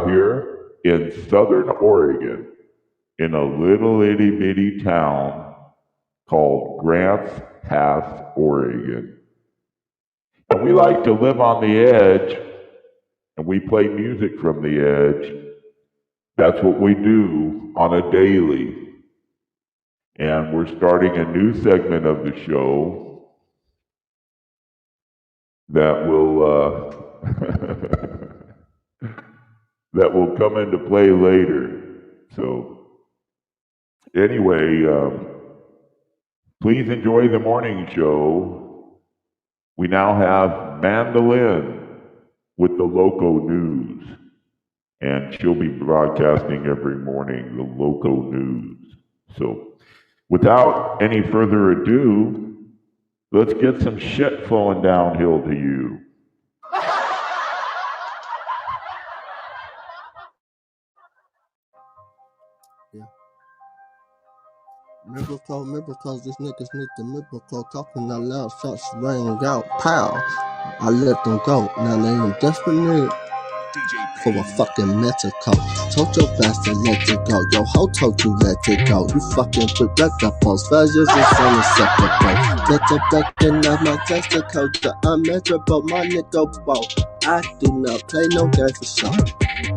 here in Southern Oregon, in a little itty bitty town called Grants Pass, Oregon. And we like to live on the edge, and we play music from the edge. That's what we do on a daily. And we're starting a new segment of the show that will that will come into play later. So anyway, please enjoy the morning show. We now have Mandolin with the local news, and she'll be broadcasting every morning the local news. So without any further ado, let's get some shit flowing downhill to you. Miracle, these niggas need the miracle. Talking out loud, shots rang out, pow. I let them go, now they in desperate need for a fucking medical. Told your bastard let it go, yo ho told you let it go. You fucking predictables, values is unacceptable. Get your back in out my testicle, the unmeasurable, my nigga, whoa. I do not play no game for show.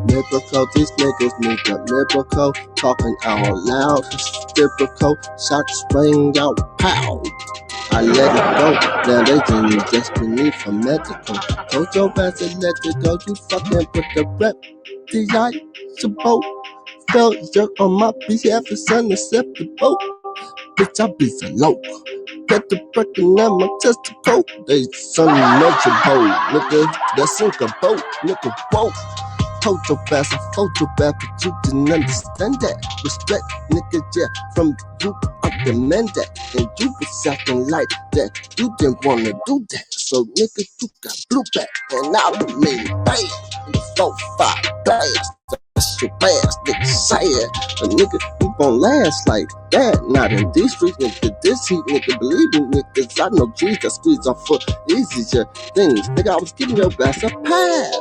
Miracle, these niggas need the miracle. Talking out loud, hysterical. Shots ring out, pow. I let it go, now they in desperate need for medical. Told your bastard let it go, you fucking put the rep. The felt jerk on my behalf is unacceptable. Bitch, I be so low. Get the breaking out my testicle. They unmeasurable, nigga. That's sink a boat, nigga. Whoa. Told your bastard, fold your bad, but you didn't understand that. Respect, nigga, yeah, from you, I demand that. And you was acting like that, you didn't wanna do that. So, nigga, you got blue back, and I mean, bam, in the 4-5 blast. That's your ass, nigga, say it. But nigga, you gon' last like that. Not in these streets, nigga, this heat, nigga, believe me, niggas, I know G's that squeeze off for easier things. Nigga, I was giving your ass a pass.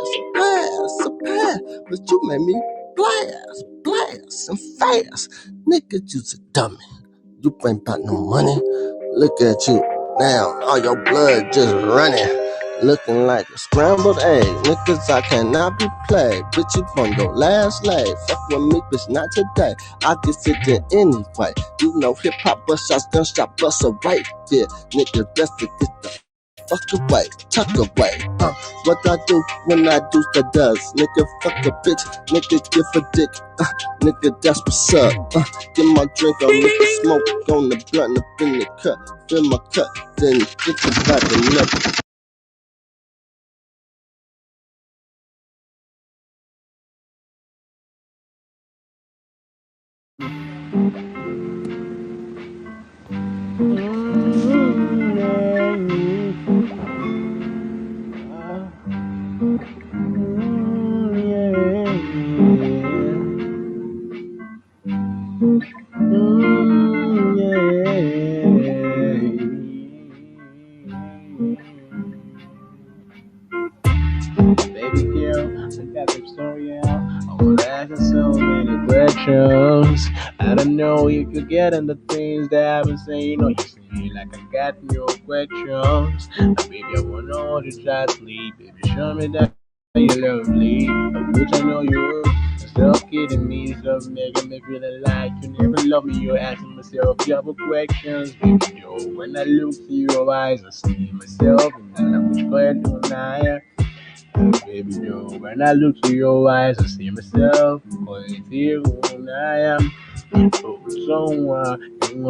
But you made me blast, and fast. Nigga, you's a dummy. You ain't got no money. Look at you now, all your blood just running. Looking like a scrambled egg. Niggas, I cannot be played. Bitch, you on your last leg. Fuck with me, bitch, not today. I get it in anyway. You know hip hop, bust shots, gunshot, bust away. Yeah, nigga, best to get the fuck away, tuck away. What I do when I do the does. Nigga, fuck a bitch, nigga, give a dick. Nigga, that's what's up. Get my drink on, nigga, smoke on the blunt up in the cut. Fill my cup, then get the back and up. Baby girl, I got the story out. I was asking so many questions. I don't know if you getting the things that I've been saying. You see like I got no questions. Baby, I wanna hold you tightly. Baby, show me that you're lovely. Which I know you are. Stop kidding me, stop making me feel like you never love me. You're asking myself double questions, baby. Yo, when I look through your eyes, I see myself, and I'm which question I am. Baby, yo, when I look to your eyes, I see myself. Cause it's here when I am. Oh, someone, I'm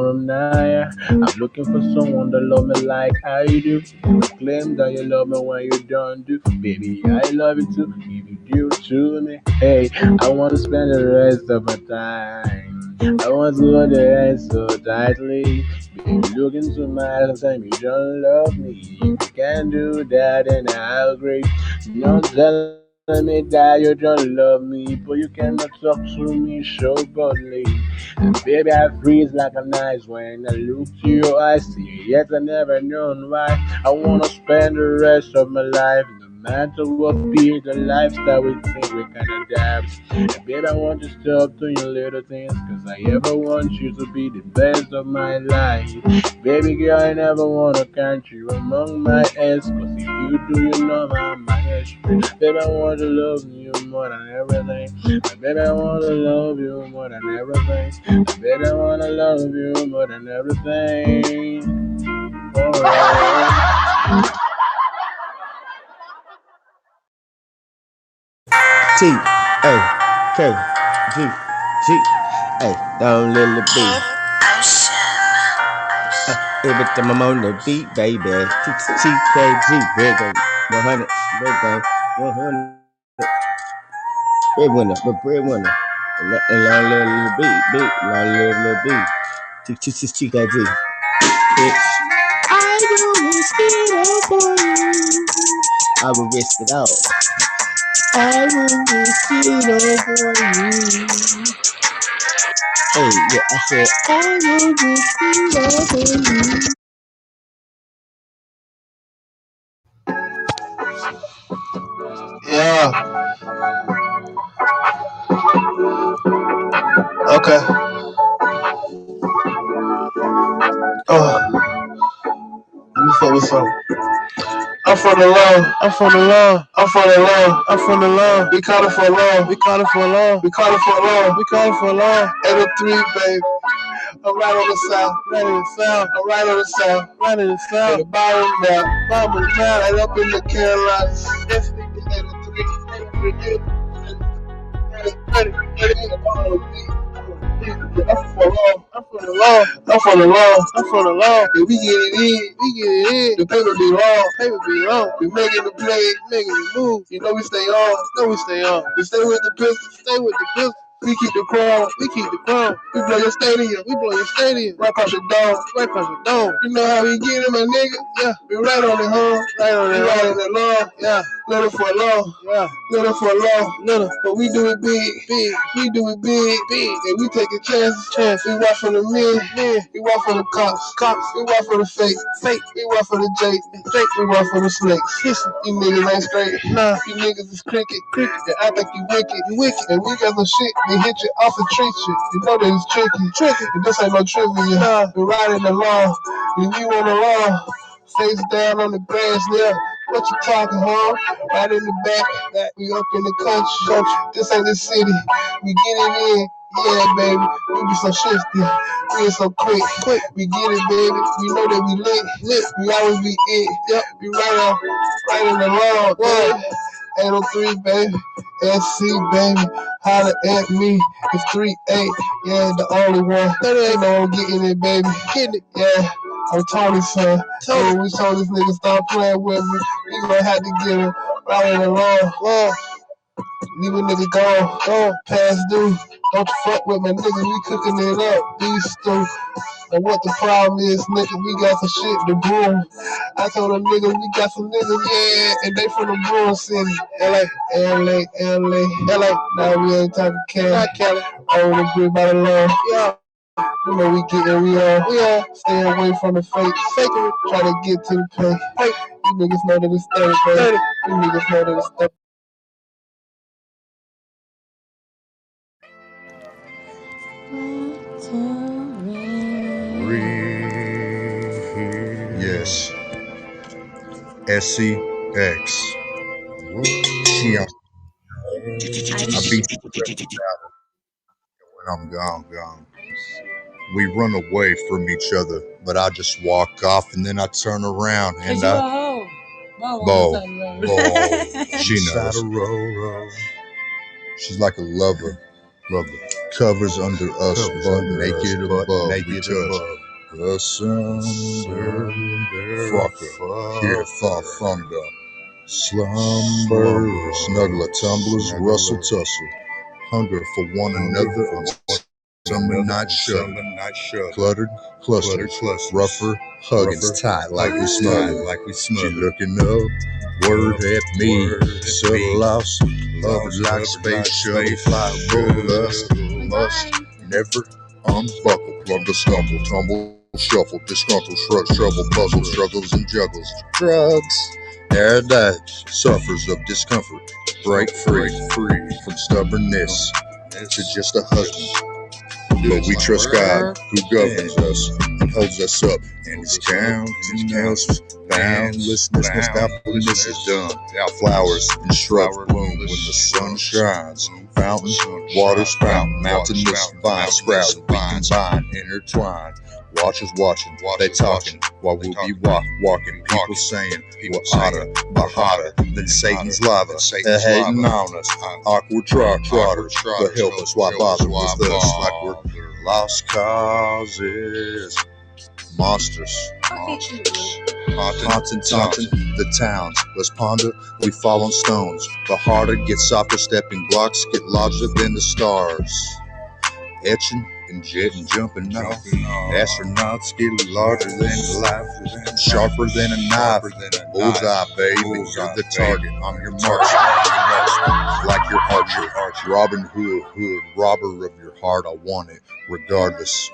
looking for someone that love me like I do. You claim that you love me when you don't do. Baby, I love you too. If you do to me, hey, I want to spend the rest of my time. I want to hold your hand so tightly. Baby, look into my eyes and tell me you don't love me. If you can do that, then I'll agree. Don't tell me that you don't love me, but you cannot talk to me so boldly. And baby, I freeze like an ice when I look to your eyes. See, yet I never known why. I wanna spend the rest of my life in the matter what be the lifestyle we think we can adapt. And baby, I want you to stop doing your little things, cause I ever want you to be the best of my life. Baby girl, I never wanna count you among my ex, cause if you do, you know my history. Baby, I want to love you more than everything. Baby, I want to love you more than everything. Baby, I want to love you more than everything. Alright. T, A, K, G, G, A, don't let it be. Every time I'm on the beat, baby. T, K, G, Red 100, Red 100. Breadwinner, but breadwinner. And long little beat, long little beat. T, K, G. Bitch. I will risk it all for you. I will risk it all. I will risk it all for you. Hey, yeah, I said I will risk it all for you. Yeah. Okay. Let me fuck with something. I'm from the law. I'm from the law. I'm from the law. I'm from the law. We call it for law. We call it for law. We call it for law. We call it for law. 803, baby. I'm right on the south. Right in the south. I'm right on the south. Right in the south. And the bottom now. Bottom of the town. And up in the Carolinas. Yes, 803. I'm from the law. I'm from the law. I'm from the law. If we get it in, we get it in. The paper be long. Paper be long. We making the play, making the move. You know we stay on. We stay on. We stay with the pistol. Stay with the pistol. We keep the crown. We keep the crown. We blow your stadium. We blow your stadium. Right past your dome. Right past your dome. You know how we get it, my nigga? Yeah. We right on the home. Right on the right on the law. Yeah. Little for law. Yeah. Little for law. Little. But we do it big. Big. We do it big. Big. And we taking chances. We watch for the men. We watch for the cops. We watch for the fake. We watch for the Jake. We watch for the snakes. You niggas ain't straight. Nah. You niggas is cricket. And I think you wicked. And we got some shit. They hit you off the tree shit. You know that it's tricky. And this ain't no trivia. Nah. We riding the law. If you on the law, face down on the grass there. What you talking, huh? Right in the back. We up in the country. This ain't the city. We get it in. Yeah, baby. We be so shifty. We ain't so quick. We get it, baby. We know that we lit. We always be it. Yep. We right in the law, baby. 803, baby. SC, baby. Holla at me. It's 38. Yeah, the only one. 38. No, I'm getting it, baby. Getting it. Yeah. I'm Tony, son. When we told this nigga stop playing with me, we gonna have to get him right in the law. Leave a nigga gone, past due. Don't you fuck with my nigga, we cooking it up. These two. And what the problem is, nigga, we got some shit to brew. I told them niggas we got some niggas, yeah, and they from the Brewing City. LA. Now we ain't talking Cali. Not Cali. On the grid by the law. Yeah. You know we getting real. Stay away from the fakery. Try to get to the pay. You niggas know that it's 30, baby. You niggas know that it's 30. Yes. SCX. She I beat when I'm gone. We run away from each other, but I just walk off and then I turn around and I Bo. She knows. She's like a lover. Covers under us, but naked above. We touch. Asunder, fucker, here far from the slumber, snuggler, tumblers, rustle, tussle, hunger for one another, summer night shudder, cluttered, clustered, rougher, huggins, tight like we smother. She looking up, word at me, subtle loss, hovered like space shuttle, fly above us, must never unbuckle, plunder, stumble, tumble, shuffle, disgruntled, shrug, trouble, puzzle, struggles and juggles, drugs, Every suffers of discomfort. Break free from stubbornness to just a husband. But we trust God, who governs us and holds us up, and He's counting us. Boundlessness, boundlessness is done. Flowers and shrubs bloom when the sun shines. Fountains, water spout, mountainous vine sprout. We combine, intertwine. Watchers watching, they talking, while we'll be walking. People saying we're hotter than Satan's lava. They're hating on us, awkward trotters. But help us, why bother with us like we're lost causes? Monsters, haunting the towns. Let's ponder, we fall on stones. The harder gets softer, stepping blocks get larger than the stars. Etching and jetting, jumping off. Astronauts get larger than life, sharper than a knife. Bullseye, baby, you're the target. I'm your marksman, like your archer. Robin Hood, robber of your heart. I want it, regardless.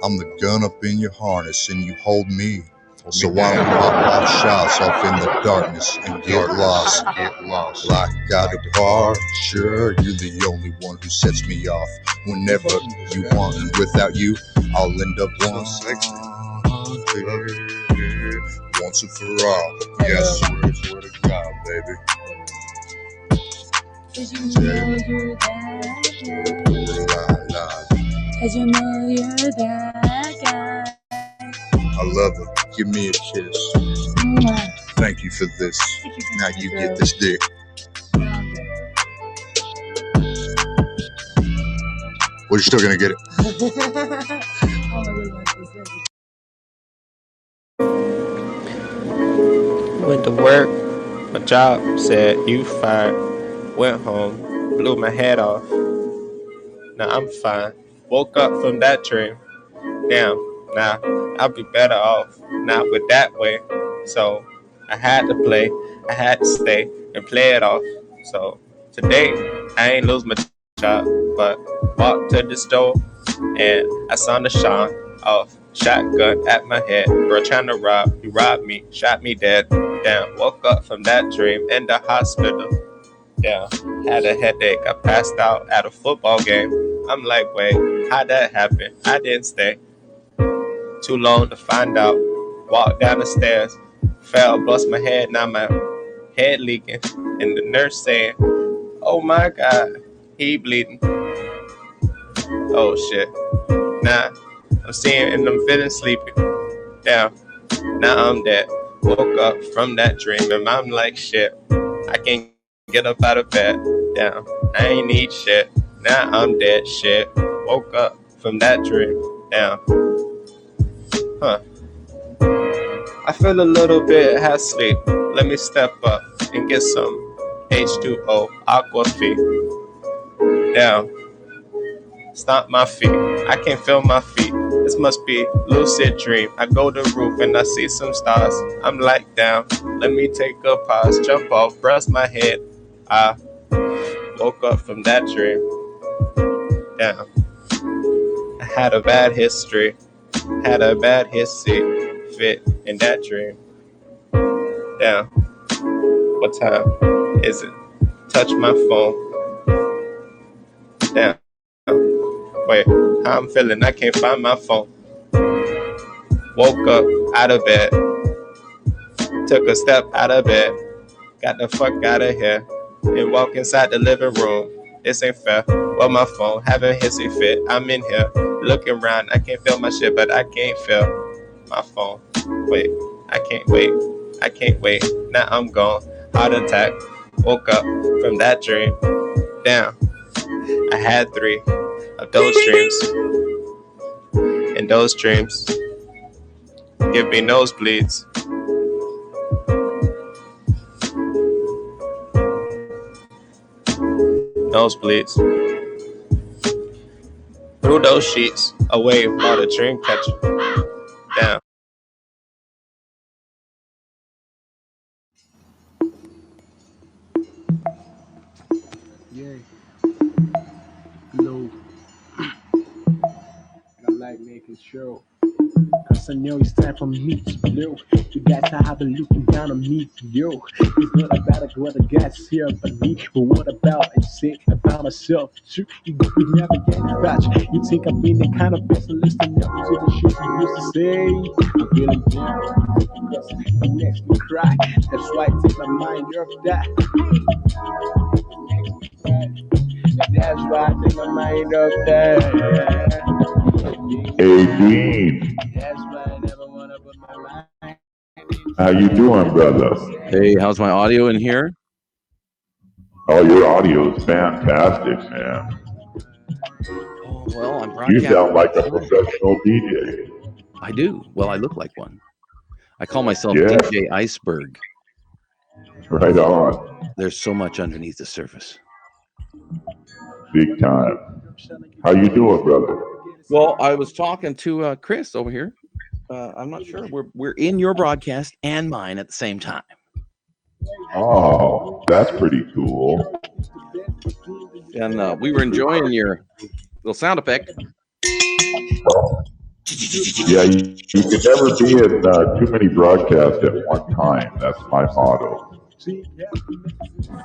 I'm the gun up in your harness, and you hold me. So why don't we pop shots off in the darkness and get lost? Like a departure, you're the only one who sets me off whenever you want. And without you, I'll end up wanted once and for all. Yes, swear to God, baby. Cause you know you're that guy. Cause you know you're that guy. I love her. Give me a kiss. Thank you for this. Now you get this dick. Well, you're still gonna get it. Went to work, my job said you fired. Went home, blew my head off. Now I'm fine. Woke up from that dream. Damn, now I'll be better off not with that way. So I had to play, I had to stay and play it off. So today I ain't lose my job, but walked to the store and I saw the Sean off. Shotgun at my head, bro trying to rob. He robbed me, shot me dead. Damn, woke up from that dream in the hospital. Damn, had a headache. I passed out at a football game. I'm like, wait, how'd that happen? I didn't stay too long to find out. Walked down the stairs, fell, bust my head. Now my head leaking, and the nurse saying, "Oh my God, he bleeding." Oh shit. Nah, I'm seeing and I'm feeling sleepy. Damn, now I'm dead. Woke up from that dream and I'm like, shit, I can't get up out of bed. Damn, I ain't need shit. Now I'm dead. Shit. Woke up from that dream. Damn. Huh. I feel a little bit half sleep. Let me step up and get some H2O aqua feet. Damn. Stomp my feet. I can't feel my feet. This must be lucid dream. I go to the roof and I see some stars. I'm like, damn, let me take a pause. Jump off, brush my head. I woke up from that dream. Damn. I had a bad history. Had a bad history. Fit in that dream. Damn. What time is it? Touch my phone. Damn. Wait, how I'm feeling? I can't find my phone. Woke up out of bed. Took a step out of bed. Got the fuck out of here. And walk inside the living room. This ain't fair. Well, my phone having hissy fit. I'm in here looking around. I can't feel my shit, but I can't feel my phone. Wait, I can't wait. I can't wait. Now I'm gone. Heart attack. Woke up from that dream. Damn. I had 3 of those dreams. And those dreams give me nosebleeds. Nosebleeds. Threw those sheets away while the dream catcher. Damn. Yeah. Hello. I like making sure Cause I know it's time for me to blow. You guys have been looking down on me, yo. It's not about what the guys here but me, but what about I say about myself too? You never get it back. You think I've been the kind of person listening up to the shit you used to say? I'm feeling down because it makes me cry. That's why I take my mind off that. That's why I take my mind off that. Hey, Dean, That's why I never wanna put my mind. how you doing, brother? Hey, how's my audio in here? Oh, your audio is fantastic, man. Oh, well, I'm You broadcasting. sound like a professional DJ. I do. Well, I look like one. I call myself Yeah. DJ Iceberg. Right on. There's so much underneath the surface. Big time. How you doing, brother? Well, I was talking to Chris over here. I'm not sure. We're in your broadcast and mine at the same time. Oh, that's pretty cool. And we were enjoying your little sound effect. Yeah, you can never be in too many broadcasts at one time. That's my motto.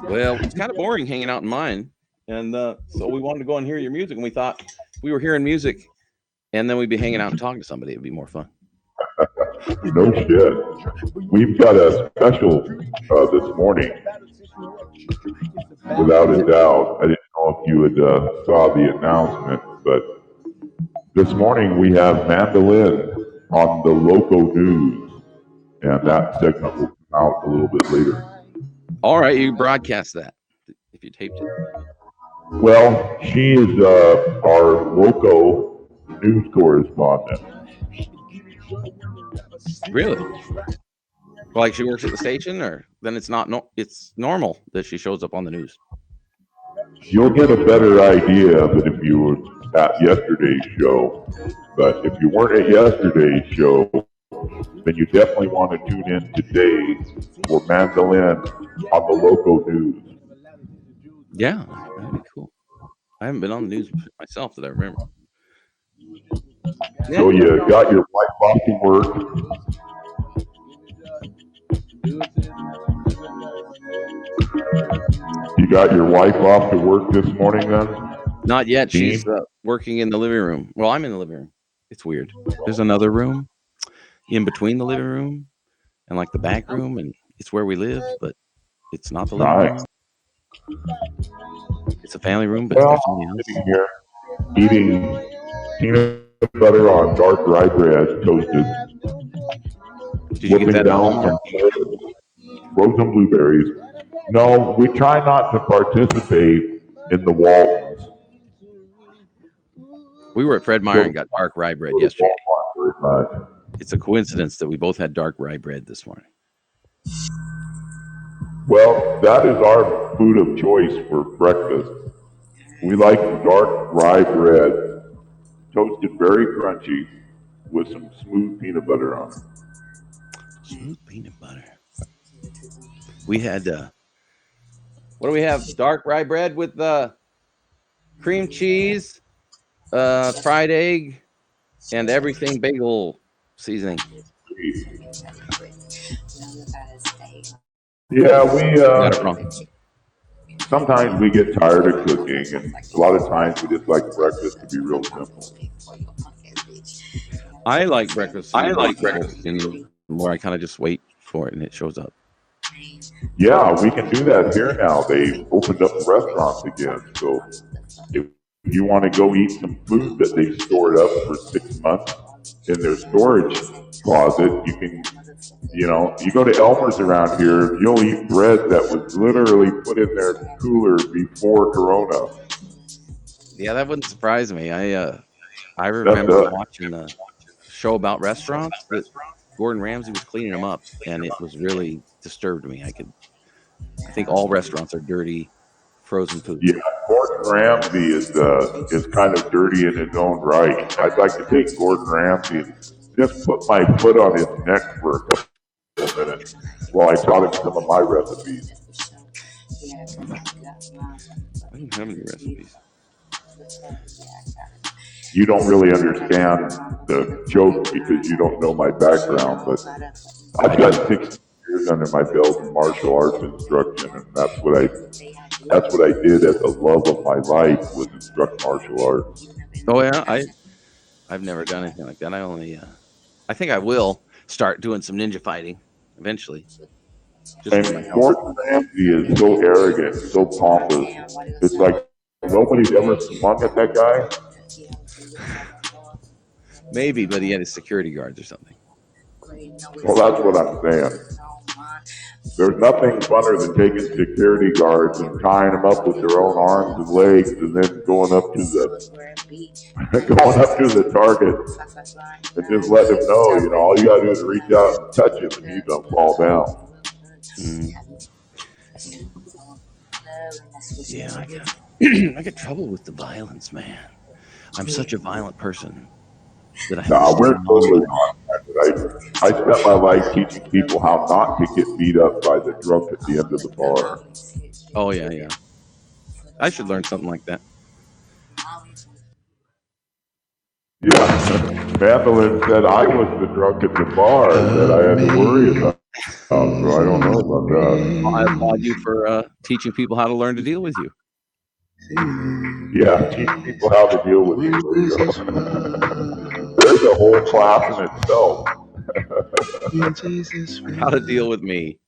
Well, it's kind of boring hanging out in mine. And so we wanted to go and hear your music. And we thought if we were hearing music and then we'd be hanging out and talking to somebody, it'd be more fun. No shit. We've got a special this morning, without a doubt. I didn't know if you had saw the announcement, but this morning we have Mandolin on the Loco News, and that segment will come out a little bit later. All right, you broadcast that if you taped it. Well, she is our Loco news correspondent. Really? Like she works at the station, or then it's not? No, it's normal that she shows up on the news. You'll get a better idea of it if you were at yesterday's show. But if you weren't at yesterday's show, then you definitely want to tune in today for Mandolin on the Loco News. Yeah, that'd be cool. I haven't been on the news myself that I remember. So you got your wife off to work. You got your wife off to work this morning then? Not yet. Dean? She's working in the living room. Well, I'm in the living room. It's weird. There's another room in between the living room and like the back room, and it's where we live, but it's not the living room. It's a family room, but there's somebody else. Sitting here eating peanut butter on dark rye bread, toasted. Did you get that down some frozen blueberries. No, we try not to participate in the Waltons. We were at Fred Meyer and got dark rye bread yesterday. It's a coincidence that we both had dark rye bread this morning. Well, that is our food of choice for breakfast. We like dark rye bread, toasted very crunchy, with some smooth peanut butter on it. Smooth peanut butter. We had, what do we have? Dark rye bread with cream cheese, fried egg, and everything bagel seasoning. Yeah, we Got it wrong. sometimes we get tired of cooking, and a lot of times we just like breakfast to be real simple. I like breakfast. I like breakfast where I kind of just wait for it and it shows up. Yeah, we can do that here now. They opened up restaurants again, so if you want to go eat some food that they stored up for 6 months in their storage closet, you can, you go to Elmer's around here, you'll eat bread that was literally put in their cooler before Corona. Yeah, that wouldn't surprise me. I remember watching a show about restaurants that Gordon Ramsay was cleaning them up, and it was really disturbed me. I think all restaurants are dirty, frozen food. Yeah, Gordon Ramsay is kind of dirty in his own right. I'd like to take Gordon Ramsay and just put my foot on his neck for a couple minutes while I taught him some of my recipes. I don't have any recipes. You don't really understand the joke because you don't know my background, but I've got 6 years under my belt in martial arts instruction, and that's what I did as the love of my life was instruct martial arts. Oh yeah, I've never done anything like that. I think I will start doing some ninja fighting eventually. Just And for my health. Gordon Ramsay is so arrogant, so pompous. It's like nobody's ever swung at that guy. Maybe, but he had his security guards or something. Well, that's what I'm saying. There's nothing funner than taking security guards and tying them up with their own arms and legs, and then going up to the target and just let him know, all you gotta do is reach out and touch him, and he's gonna fall down. Yeah, I get trouble with the violence, man. I'm such a violent person that I have We're totally not. I spent my life teaching people how not to get beat up by the drunk at the end of the bar. Oh yeah. I should learn something like that. Yeah, Mandolin said I was the drunk at the bar that I had to worry about. So I don't know about that. I applaud you for teaching people how to learn to deal with you. Yeah, teaching people how to deal with you. There's a whole class in itself. How to deal with me.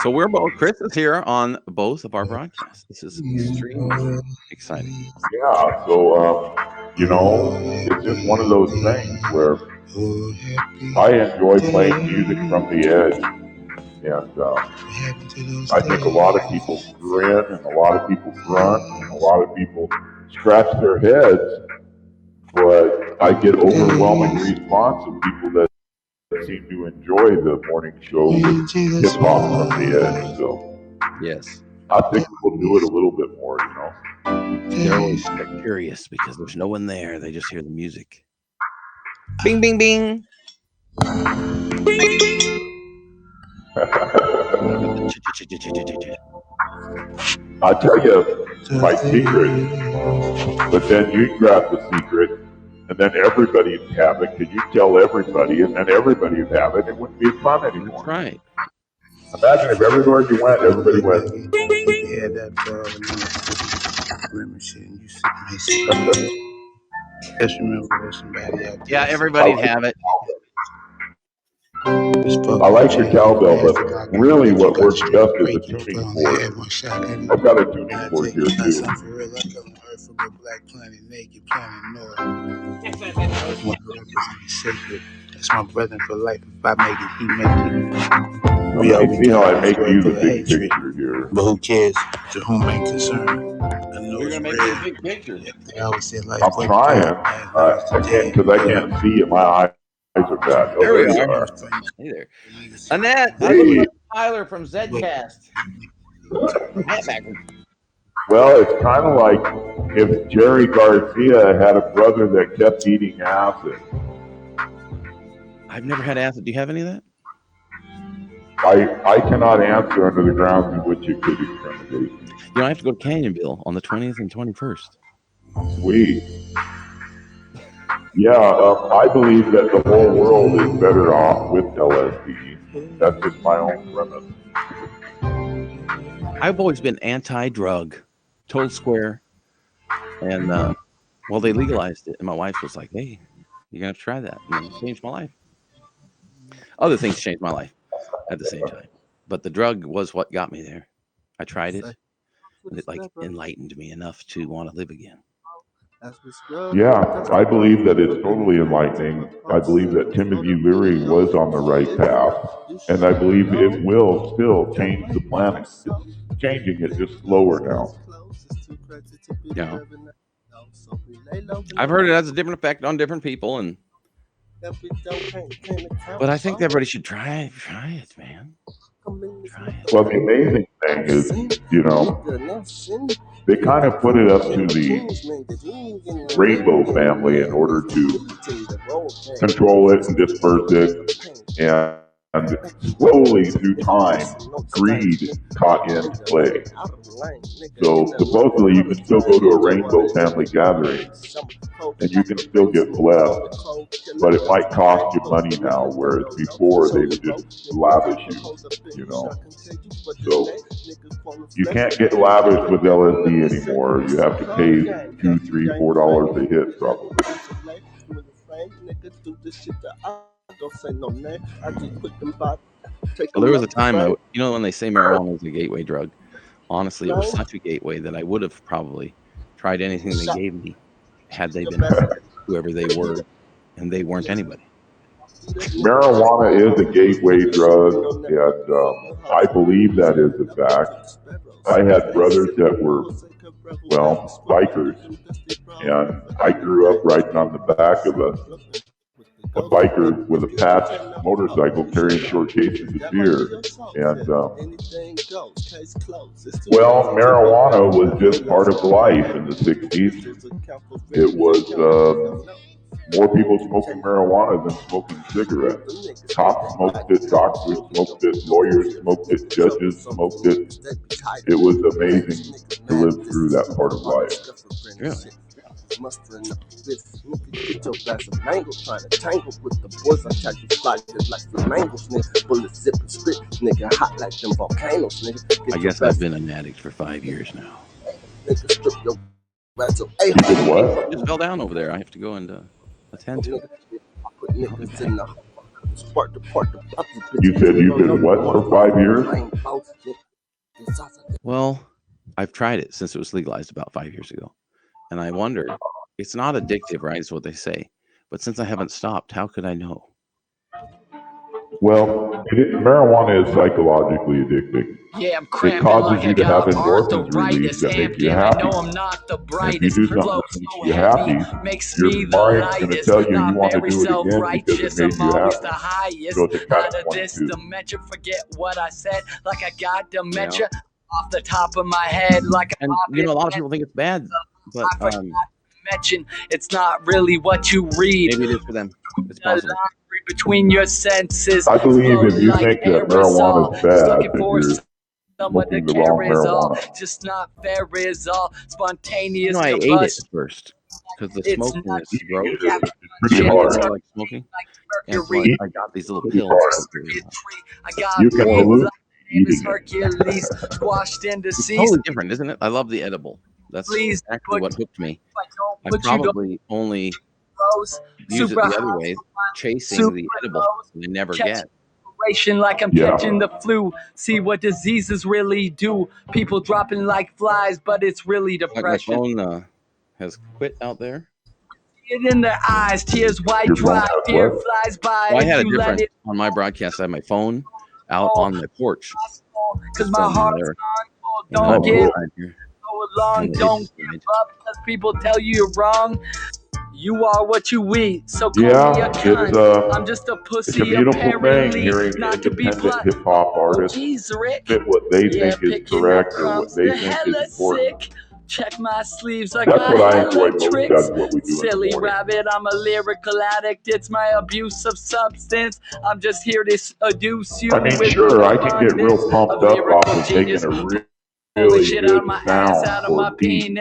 So Chris is here on both of our broadcasts. This is extremely exciting. Yeah, so it's just one of those things where I enjoy playing music from the edge, and I think a lot of people grin, and a lot of people grunt, and a lot of people scratch their heads, but I get overwhelming response of people that seem to enjoy the morning show with hip hop from the edge. So yes, I think we'll do it a little bit more. They're always curious because there's no one there. They just hear the music. Bing, bing, bing. I tell you my secret, but then you grab the secret, and then everybody would have it, because you tell everybody, and then everybody would have it. It wouldn't be fun anymore. That's right. Imagine if everywhere you went, everybody went. You had that shit, and you just remember there's somebody out there. Yeah, everybody'd have it. I like your cowbell, but really what works best is a tuning fork. I've got a tuning fork here too. That's my brother for life. If I make it, he make it. We always see how I make you the big picture here. But who cares? To whom ain't concerned. You're gonna make me a big picture. They always say like I'm trying. I can't, because I can't see it. My eyes are bad. There we are. Hey there, Annette. I look like Tyler from Zcast. Well, it's kind of like if Jerry Garcia had a brother that kept eating acid. I've never had acid. Do you have any of that? I cannot answer under the grounds in which it could incriminate me. I have to go to Canyonville on the 20th and 21st. Sweet. Yeah, I believe that the whole world is better off with LSD. That's just my own premise. I've always been anti-drug, total square, and they legalized it, and my wife was like, "Hey, you're gonna have to try that," and it changed my life. Other things changed my life at the same time, but the drug was what got me there. I tried it, and it enlightened me enough to want to live again. Yeah, I believe that it's totally enlightening. I believe that Timothy Leary was on the right path, and I believe it will still change the planet. It's changing it just slower now. Yeah, I've heard it has a different effect on different people, but I think everybody should try it, man. Try it. Well, the amazing thing is, they kind of put it up to the Rainbow family in order to control it and disperse it. And And slowly through time, greed caught into play. So supposedly you can still go to a rainbow family gathering and you can still get blessed, but it might cost you money now, whereas before they would just lavish you know. So you can't get lavish with LSD anymore. You have to pay $2, $3, $4 a hit probably. Well, there was a time, when they say marijuana is a gateway drug, honestly, it was such a gateway that I would have probably tried anything they gave me had they been whoever they were, and they weren't anybody. Marijuana is a gateway drug, and I believe that is a fact. I had brothers that were, bikers, and I grew up riding on the back of a biker with a patch motorcycle carrying short cases of beer. And, marijuana was just part of life in the 60s. It was more people smoking marijuana than smoking cigarettes. Cops smoked it, doctors smoked it, lawyers smoked it, judges smoked it. It was amazing to live through that part of life. Really? Mustering up this get your glass of mango trying to tangle with the boys. I catch you fly just like flamingos, nigga. Bullets zipping spit, nigga, hot like them volcanoes, nigga. I guess I've been an addict for 5 years now. Nigga, strip your glass of You did what? Just fell down over there. I have to go and attend to it. You said you did what for 5 years? Well, I've tried it since it was legalized about 5 years ago. And I wonder, it's not addictive, right? Is what they say. But since I haven't stopped, how could I know? Well, marijuana is psychologically addicting. Yeah, I'm It causes you to have endorphins released that make you happy. And if you do something that makes you happy, your mind's going to tell you want to do it again because it made you happy. So it's a catch-22. Forget what I said, like I got dementia off the top of my head, like and a lot of people think it's bad, but mention it's not really what you read. Maybe it is for them. It's possible. Between your senses, I believe if you think that marijuana is bad, then you're smoking the wrong marijuana. Just not fair is all spontaneous. I ate it first because the smoking is gross. It's pretty hard. I like smoking. And so I got these little pills. You can pollute eating Hercules squashed into it's totally different, isn't it? I love the edible. That's exactly what hooked me. I probably only use it the other way, chasing the edible. I never get. Like I'm catching the flu. See what diseases really do. People dropping like flies, but it's really depression. Like my phone has quit out there. It in their eyes, tears white dry, fear flies by. Well, I had a difference on my broadcast. I had my phone out on my porch. Because my heart's on. Don't give along, don't give up because people tell you you're wrong. You are what you eat, so call me a cunt. I'm just a pussy. It's a beautiful thing hearing independent hip hop artists fit what they think is correct or what they think is important. Check my sleeves. That's what I enjoy most of what we do. Silly rabbit, I'm a lyrical addict. It's my abuse of substance. I'm just here to seduce you. I mean, sure, I can get real pumped up off of making a really good sound for a beat, and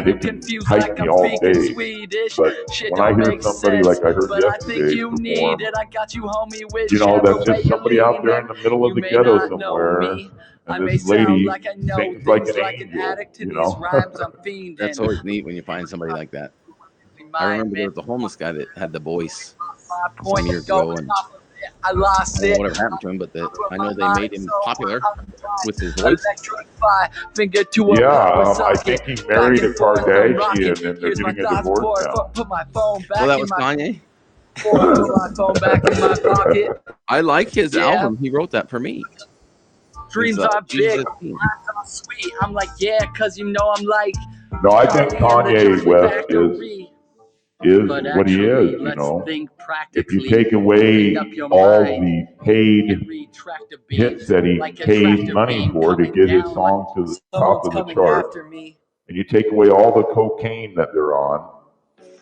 it can hype me all day. But when I hear somebody like I heard yesterday perform, that's just somebody out there in the middle of the ghetto somewhere. And this lady sings like an angel, That's always neat when you find somebody like that. I remember there was a homeless guy that had the voice some years ago, and I lost it. Whatever happened to him, but I know they made him popular with his voice. I think he married a Kardashian, and they're getting a divorce now. Well, that was Kanye. My phone back in my pocket. I like his album. He wrote that for me. Dreams are big, rhymes are sweet. I'm like, cause I'm like. No, I think Kanye West is what he is, If you take away all the paid hits that he pays money for to get his songs to the top of the chart, and you take away all the cocaine that they're on,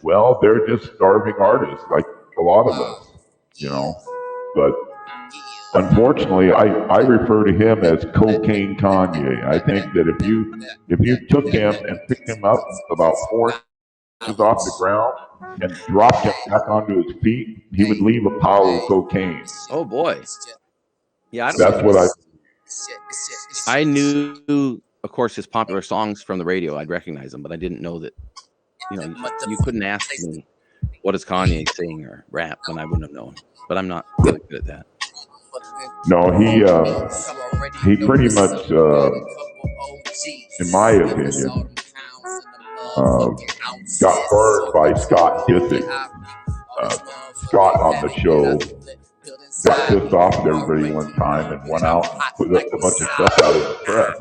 well, they're just starving artists, like a lot of us, But unfortunately, I refer to him as Cocaine Kanye. I think that if you took him and picked him up about 4 inches off the ground and dropped him back onto his feet, he would leave a pile of cocaine. Oh boy. Yeah, That's what I knew, of course, his popular songs from the radio. I'd recognize them, but I didn't know that. You couldn't ask me what is Kanye saying or rap, and I wouldn't have known. But I'm not really good at that. No, he pretty much, in my opinion, got burned by Scott Disick. Scott on the show got pissed off at everybody one time and went out and put a bunch of stuff out in the press.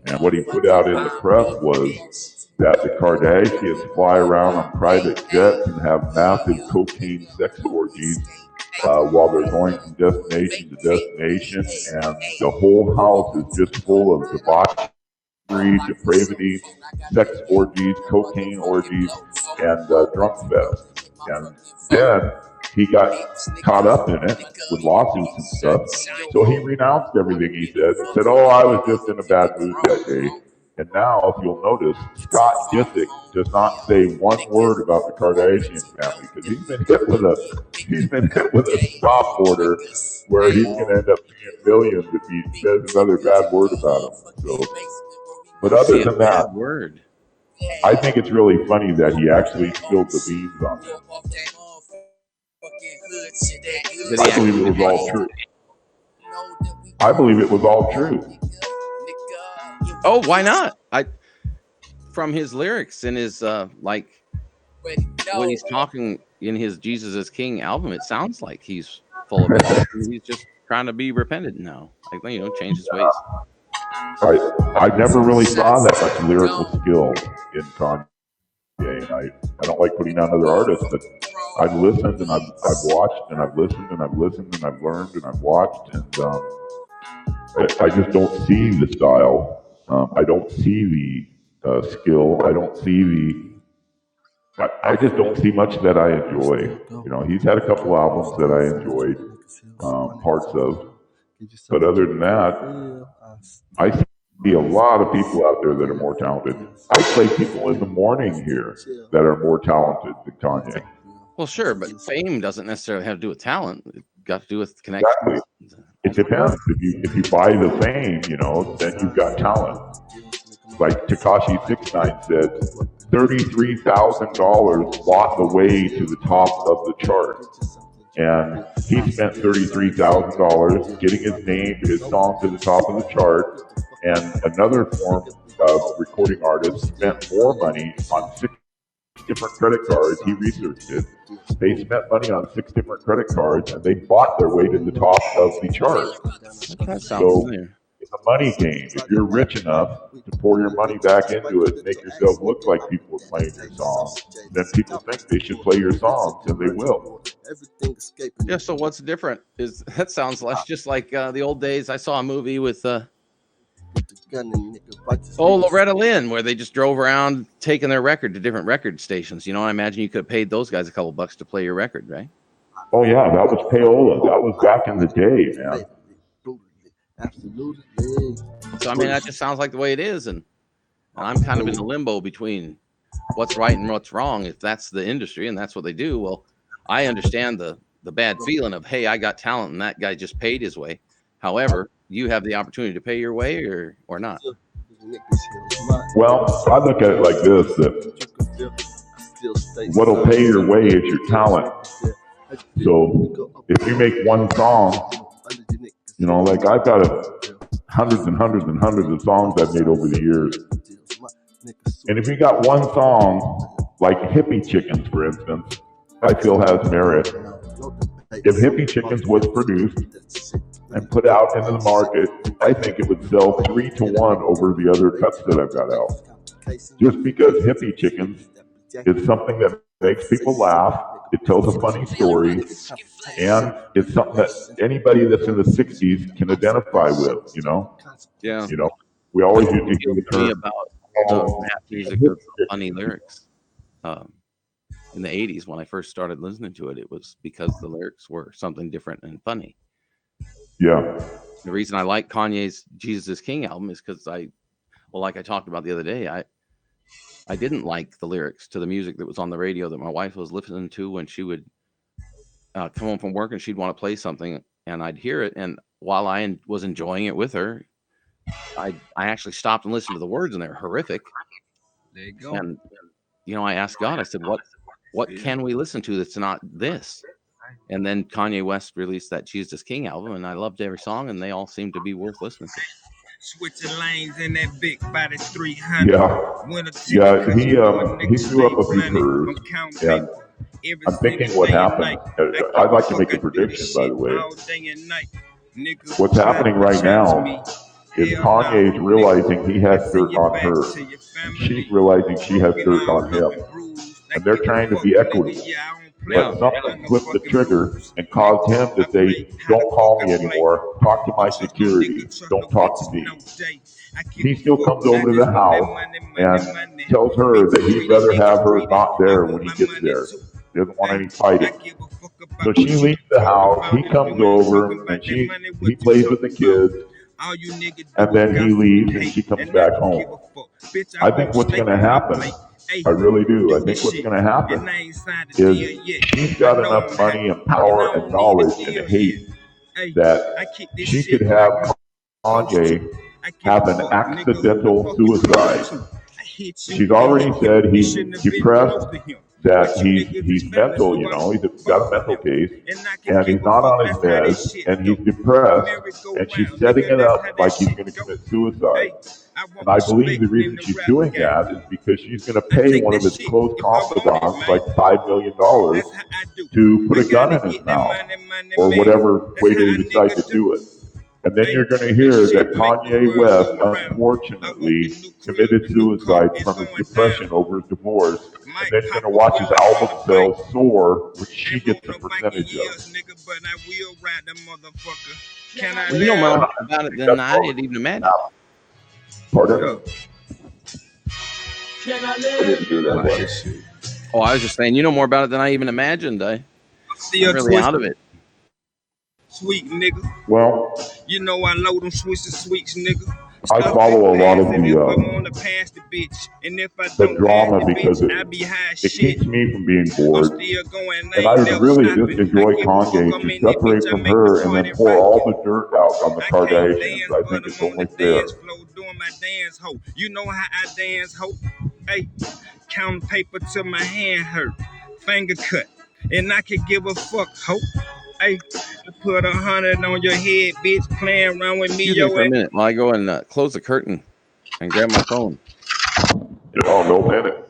And what he put out in the press was that the Kardashians fly around on private jets and have massive cocaine sex orgies while they're going from destination to destination, and the whole house is just full of debauchery, depravity, sex orgies, cocaine orgies, and drunk fest. And then he got caught up in it with lawsuits and stuff. So he renounced everything he said and said, "Oh, I was just in a bad mood that day." And now, if you'll notice, Scott Disick does not say one word about the Kardashian family because he's been hit with a stop order where he's going to end up paying millions if he says another bad word about him. So, but other than that, word. I think it's really funny that he actually spilled the beans on him. I believe it was all true. I believe it was all true. Oh, why not? From his lyrics and his when he's talking in his Jesus is King album, it sounds like he's full of it. He's just trying to be repentant now, change his ways. I never really saw that much lyrical skill in Kanye, and I don't like putting down other artists, but I've listened and I've watched and I've listened and I've listened and I've learned and I've watched, and I just don't see the style. I don't see the skill. I don't see I just don't see much that I enjoy. He's had a couple albums that I enjoyed parts of, but other than that, I see a lot of people out there that are more talented. I play people in the morning here that are more talented than Kanye. Well, sure, but fame doesn't necessarily have to do with talent. It's got to do with connection. Exactly. It depends. If you buy the fame, then you've got talent. Like Tekashi 6ix9ine said, $33,000 bought the way to the top of the chart. And he spent $33,000 getting his song to the top of the chart. And another form of recording artist spent more money on 6 different credit cards. He researched it. They spent money on 6 different credit cards, and they bought their way to the top of the chart. So it's a money game. If you're rich enough to pour your money back into it, make yourself look like people are playing your songs, then people think they should play your songs, and they will. Yeah. So what's different? That sounds just like the old days. I saw a movie with Loretta Lynn, where they just drove around taking their record to different record stations. I imagine you could have paid those guys a couple bucks to play your record, right? Oh yeah, that was payola. That was back in the day, man. So that just sounds like the way it is, and I'm kind of in the limbo between what's right and what's wrong. If that's the industry and that's what they do, well, I understand the bad feeling of, hey, I got talent and that guy just paid his way. However, you have the opportunity to pay your way or not. Well, I look at it like this, that what'll pay your way is your talent. So if you make one song, like I've got hundreds and hundreds and hundreds of songs I've made over the years. And if you got one song, like Hippie Chickens, for instance, I feel has merit. If Hippie Chickens was produced and put out into the market, I think it would sell 3 to 1 over the other cuts that I've got out. Just because Hippie Chickens is something that makes people laugh, it tells a funny story, and it's something that anybody that's in the 60s can identify with, Yeah. We always used to hear the term about the rap music with funny lyrics. In the 80s, when I first started listening to it, it was because the lyrics were something different and funny. Yeah. The reason I like Kanye's Jesus is King album is because like I talked about the other day, I didn't like the lyrics to the music that was on the radio that my wife was listening to when she would come home from work and she'd want to play something and I'd hear it. And while I was enjoying it with her, I actually stopped and listened to the words and they're horrific. There you go. And, I asked God, I said, what can we listen to that's not this? And then Kanye West released that Jesus King album and I loved every song and they all seem to be worth listening to. Switching lanes in that big body 300. Yeah, he threw up a few curves, and I'm thinking what happened. I'd like to make a prediction, by the way. What's happening right now is Kanye's realizing he has dirt on her, and she's realizing she has dirt on him, and they're trying to be equitable. But something flipped the trigger and caused him to say, "Don't call me anymore. Talk to my security. Don't talk to me." He still comes over to the house and tells her that he'd rather have her not there when he gets there. He doesn't want any fighting. So she leaves the house. He comes over and he plays with the kids. And then he leaves and she comes back home. I think what's going to happen, I really do. I think what's going to happen is she's got enough money and power and knowledge and hate that she could have Kanye have an accidental suicide. She's already said he's depressed, that he's mental, he's got a mental case, and he's not on his meds, and he's depressed, and she's setting it up like he's going to commit suicide. And I believe the reason she's doing that is because she's going to pay one of his close confidants like $5 million to put a gun in his mouth, or whatever way they decide to do it. And then you're going to hear that Kanye West, unfortunately, committed suicide from his depression over his divorce. And then you're going to watch his album sales soar, which she gets a percentage of. You know more about it than I had even imagined. Pardon? I didn't hear that. Oh, I was just saying, you know more about it than I even imagined. I'm really out of it. Sweet nigga. Well, I know them Swiss sweets, nigga. I follow a lot of the drama because it keeps me from being bored. And I really just enjoy Kanye to separate from her and then pour all the dirt out on the Kardashians. I think it's only fair. You know how I dance, ho? Hey, count paper till my hand hurt, finger cut, and I could give a fuck, ho. Hey, I put 100 on your head, bitch, playing around with me. Excuse me for a minute while I go and close the curtain and grab my phone. Oh, no minute.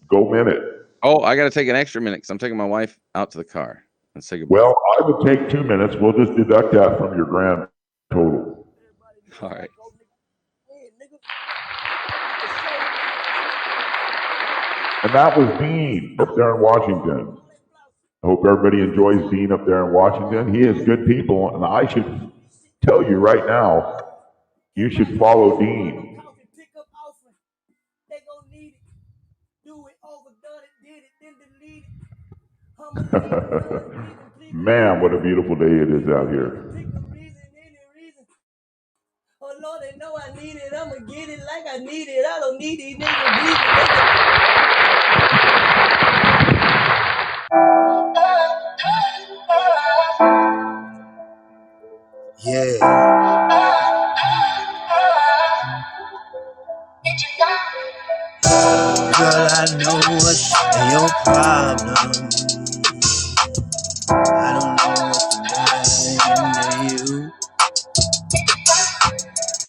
Go minute. Oh, I got to take an extra minute because I'm taking my wife out to the car and say goodbye. Well, I would take 2 minutes. We'll just deduct that from your grand total. All right. And that was Dean up there in Washington. I hope everybody enjoys Dean up there in Washington. He is good people, and I should tell you right now, you should follow Dean. Man, what a beautiful day it is out here. Oh Lord, they know I need it. I'ma get it like I need it. I don't need these niggas. Yeah. Girl, I know what's your problem. I don't know what's wrong with you.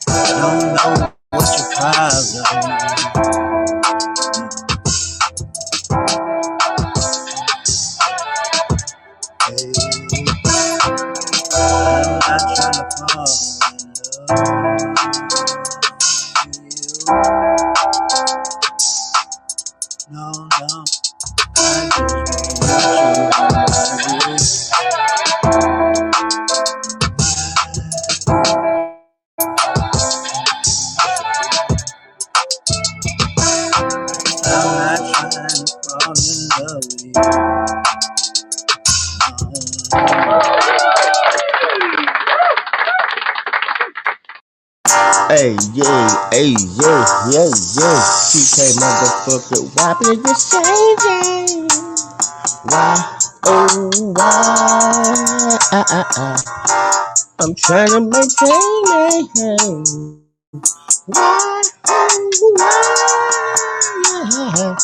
I don't know what's your problem. Hey, I'm not trying to fall in love with you. No, I just want you. Hey, yeah, hey, yeah, yeah, yeah. TK motherfucker, why did you changing? Why, oh, why? I'm trying to maintain it. Why, oh, why?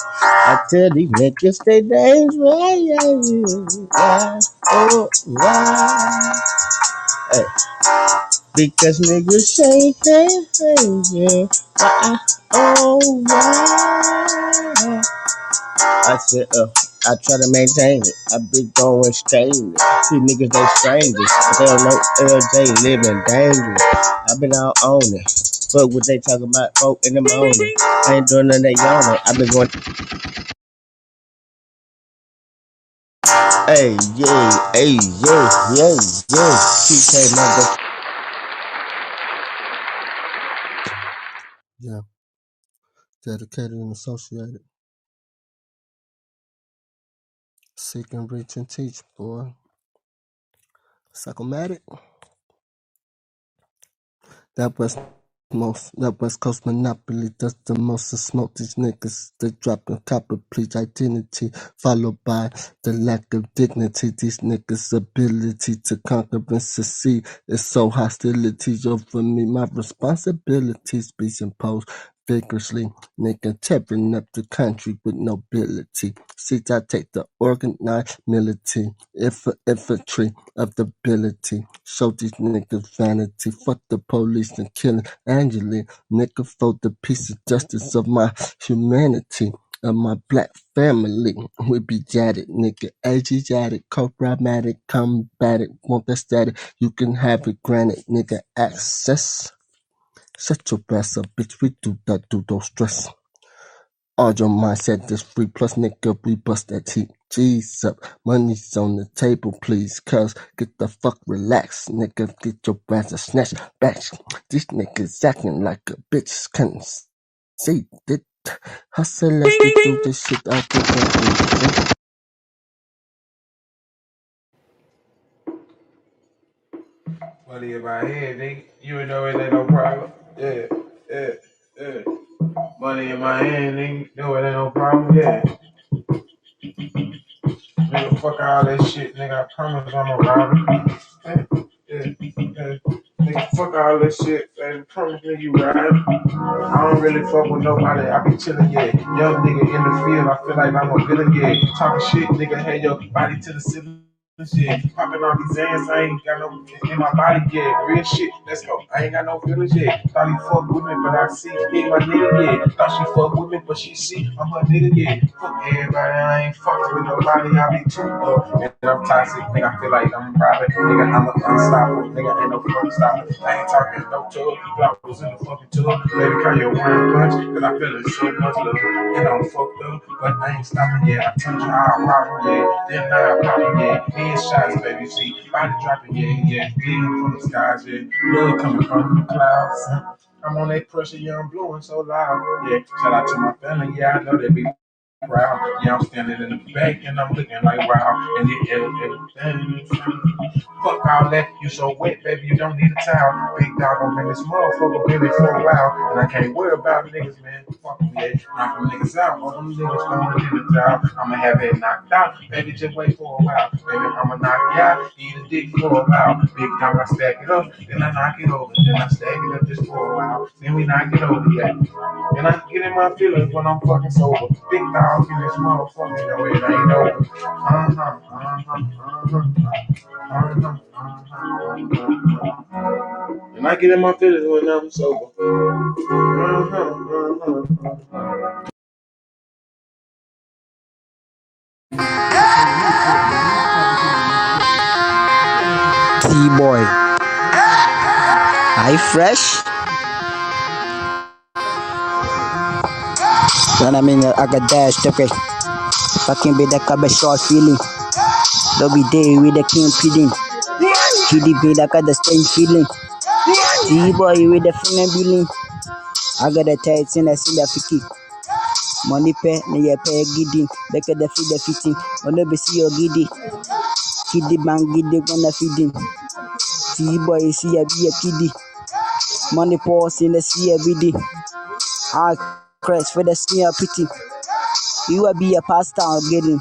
I tell these niggas stay dangerous. Why, oh, why? Hey, because niggas say things, yeah. Why, oh, why? I said, I try to maintain it. I be going stainless. These niggas, they strangers. But they don't know LJ living dangerous. I been out on it. Fuck what they talking about, folk in the morning. I ain't doing nothing, they yawning. I been going, hey, yeah, hey, yeah. TK mother. Yeah, dedicated and associated. Seek and reach and teach, boy. Psychomatic. That West Coast monopoly does the most to smoke these niggas. They dropping copper please identity, followed by the lack of dignity. These niggas' ability to conquer and succeed is so hostility over me. My responsibilities be imposed vigorously, nigga tearing up the country with nobility. See, I take the organized military, infantry of the ability. Show these niggas vanity. Fuck the police and killing Angela. Nigga for the peace and justice of my humanity. Of my black family, we be jaded, nigga. Asiatic, co-pragmatic, combatic, want that static, you can have it granted, nigga. Access. Shut your ass up, bitch. We do that, do those stress. All your mindset is free, plus nigga, we bust that heat. G's up, money's on the table, please, cuz get the fuck relaxed, nigga, get your ass a snatch back. These niggas acting like a bitch, can't see it. Hustle, let's get through this shit, I think I'm through. Money in my hand, nigga. You know it ain't no problem. Yeah, yeah, yeah. Money in my hand, nigga. Know it ain't no problem. Yeah. Nigga, fuck all that shit, nigga. I promise I'm a robber. Yeah, yeah, yeah. Nigga, fuck all that shit, man. Promise me you ride. I don't really fuck with nobody. I be chillin', yeah. Young nigga in the field, I feel like I'm a villain, yeah. Talking shit, nigga, hey your body to the ceiling. Shit, popping all these ants, I ain't got no in my body yet. Real shit, let's go. I ain't got no feelings yet. Thought he fuck with me, but I see he ain't my nigga yet. Thought she fuck with me, but she see I'm her nigga yet. Fuck everybody, I ain't fucking with nobody. I be too and I'm toxic, nigga. I feel like I'm private, nigga. I'm unstoppable, nigga. Ain't no fucking stopping. I ain't talking no tub. Flowers in the fucking tub. Baby, call your one punch, cause I feel it so much love. And I'm fucked up, but I ain't stopping yet. I told you how I rock yeah. Then now I pop yeah. Headshots, baby, see, body dropping, yeah. Bleeding from the skies, yeah. Blood coming from the clouds. I'm on that pressure, yeah, I'm blowing so loud. Yeah, shout out to my family, yeah, I know they be proud. Yeah, I'm standing in the back and I'm looking like wow. And everything. Fuck all that, you so wet, baby, you don't need a towel. Big dog, I'm in this motherfucker, been it for a while. And I can't worry about niggas, man. Fuck me, yeah. Knock them niggas out, all them niggas throwing in the towel. I'ma have it knocked out, baby, just wait for a while. Baby, I'ma knock you out, eat a dick for a while. Big dog, I stack it up, then I knock it over. Then I stack it up just for a while. Then we knock it over, yeah. And I get in my feelings when I'm fucking sober. Big dog in this motherfucker, yo, it ain't over. And I get in my feelings when I'm sober. T-boy, I fresh. When I'm in I got dash, okay. Fucking be the cabbage short feeling. Don't be day with the king feeding. GDP that got the same feeling. T-boy with the female billing. I got the tights in the cinder fiki. Money pay, me ya pay giddy. Back at the feed the fitting. Wanna be see your giddy. Kiddy bang giddy gonna feed him. T-boy see ya be a kiddie. Money pours in the sea every day. I crash for the smear pity. You will be a pastor getting.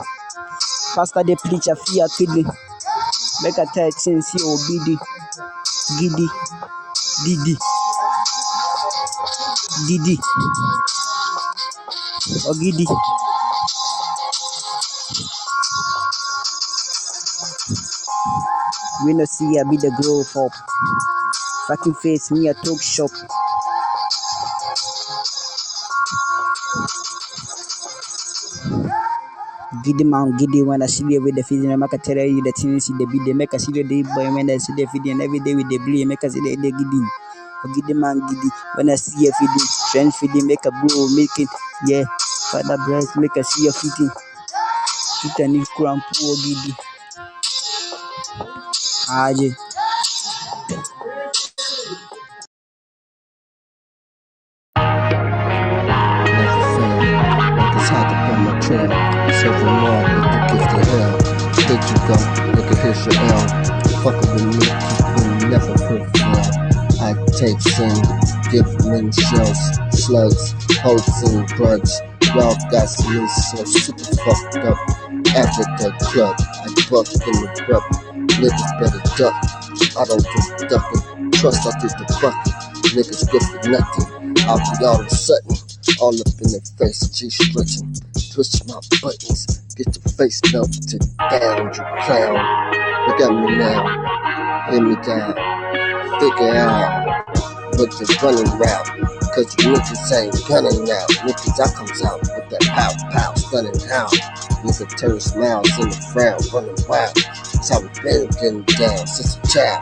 Pastor the preacher fear kidding. Make a tell since you obedi. Giddy. Didi. Didi. Or giddy. We no see I be the growth up. Fucking face me a talk shop. Giddy man, giddy when I see you with the feeding, I make a tell you the things in the video, make a see the day boy when I see the feeding every day with the blue, make a see the giddy. Giddy man, giddy when I see a feeding, strength feeding, make a bro, make it, yeah. Father breast, make a see a feeding. Put a new crown, poor giddy. Aje. Never fail. Niggas hot up on my trail. Several more with the gift of hell. Did you go? Nigga, here's your L. Fucking with me, keep me never prevail. I take sin, give men shells, slugs, hopes and grudge. Y'all got me so super fucked up. After the club, I buck in the grub. Niggas better duck. I don't do ducking. Trust I did the bucket. Niggas good for nothing. I'll be all of a sudden, all up in their face, G stretching, twitch my buttons, get your face melted down, you clown. Look at me now, hear me down, figure out what you're running route, cause you niggas ain't gunning out. Niggas, I comes out with that pow pow, stunning how. Nigga turn smiles in the frown, running wild. That's how we been getting down since a child.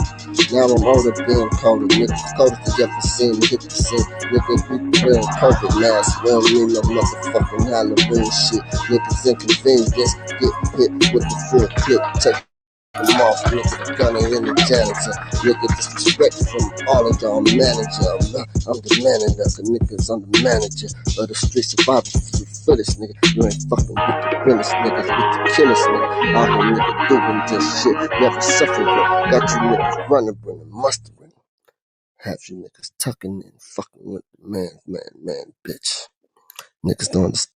Now I'm older, being colder. Niggas coldest to ever seen. Hit the scene. Niggas be wearing COVID masks. We don't need no motherfucking Halloween shit. Niggas inconvenience. Get hit with the full clip. Take them off. Nigga, the gunner in the janitor. Nigga, disrespect from all of y'all manager. I'm the manager. The niggas, I'm the manager of the street survival footage, nigga. You ain't fucking with the realest niggas, with the killers, nigga. All the niggas doing this shit, never suffering. Got you niggas running, mustering. Have you niggas tucking in, fucking with the man, bitch. Niggas don't understand.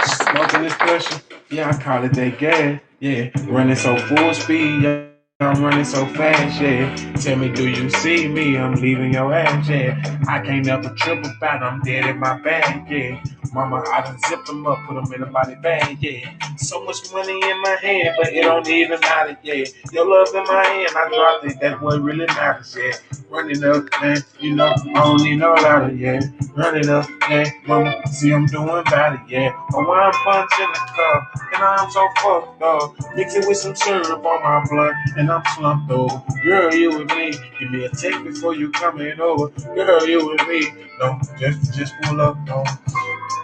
Smoking this pressure, yeah, I call it that gas, yeah. Running so full speed, yeah, I'm running so fast, yeah. Tell me, do you see me? I'm leaving your ass, yeah. I can't never trip about, I'm dead in my bag, yeah. Mama, I done zipped them up, put them in a body bag, yeah. So much money in my hand, but it don't even matter, yeah. Your love in my hand, I dropped it, that's what really matters, yeah. Running up, man, you know, I don't need no ladder, yeah. Running up, yeah, mama, see I'm doing better, yeah. Oh, I'm punching the cup, and I'm so fucked up. Mix it with some syrup on my blunt, and I'm slumped over. Girl, you with me, give me a take before you coming over. Girl, you with me, no, just pull up, no.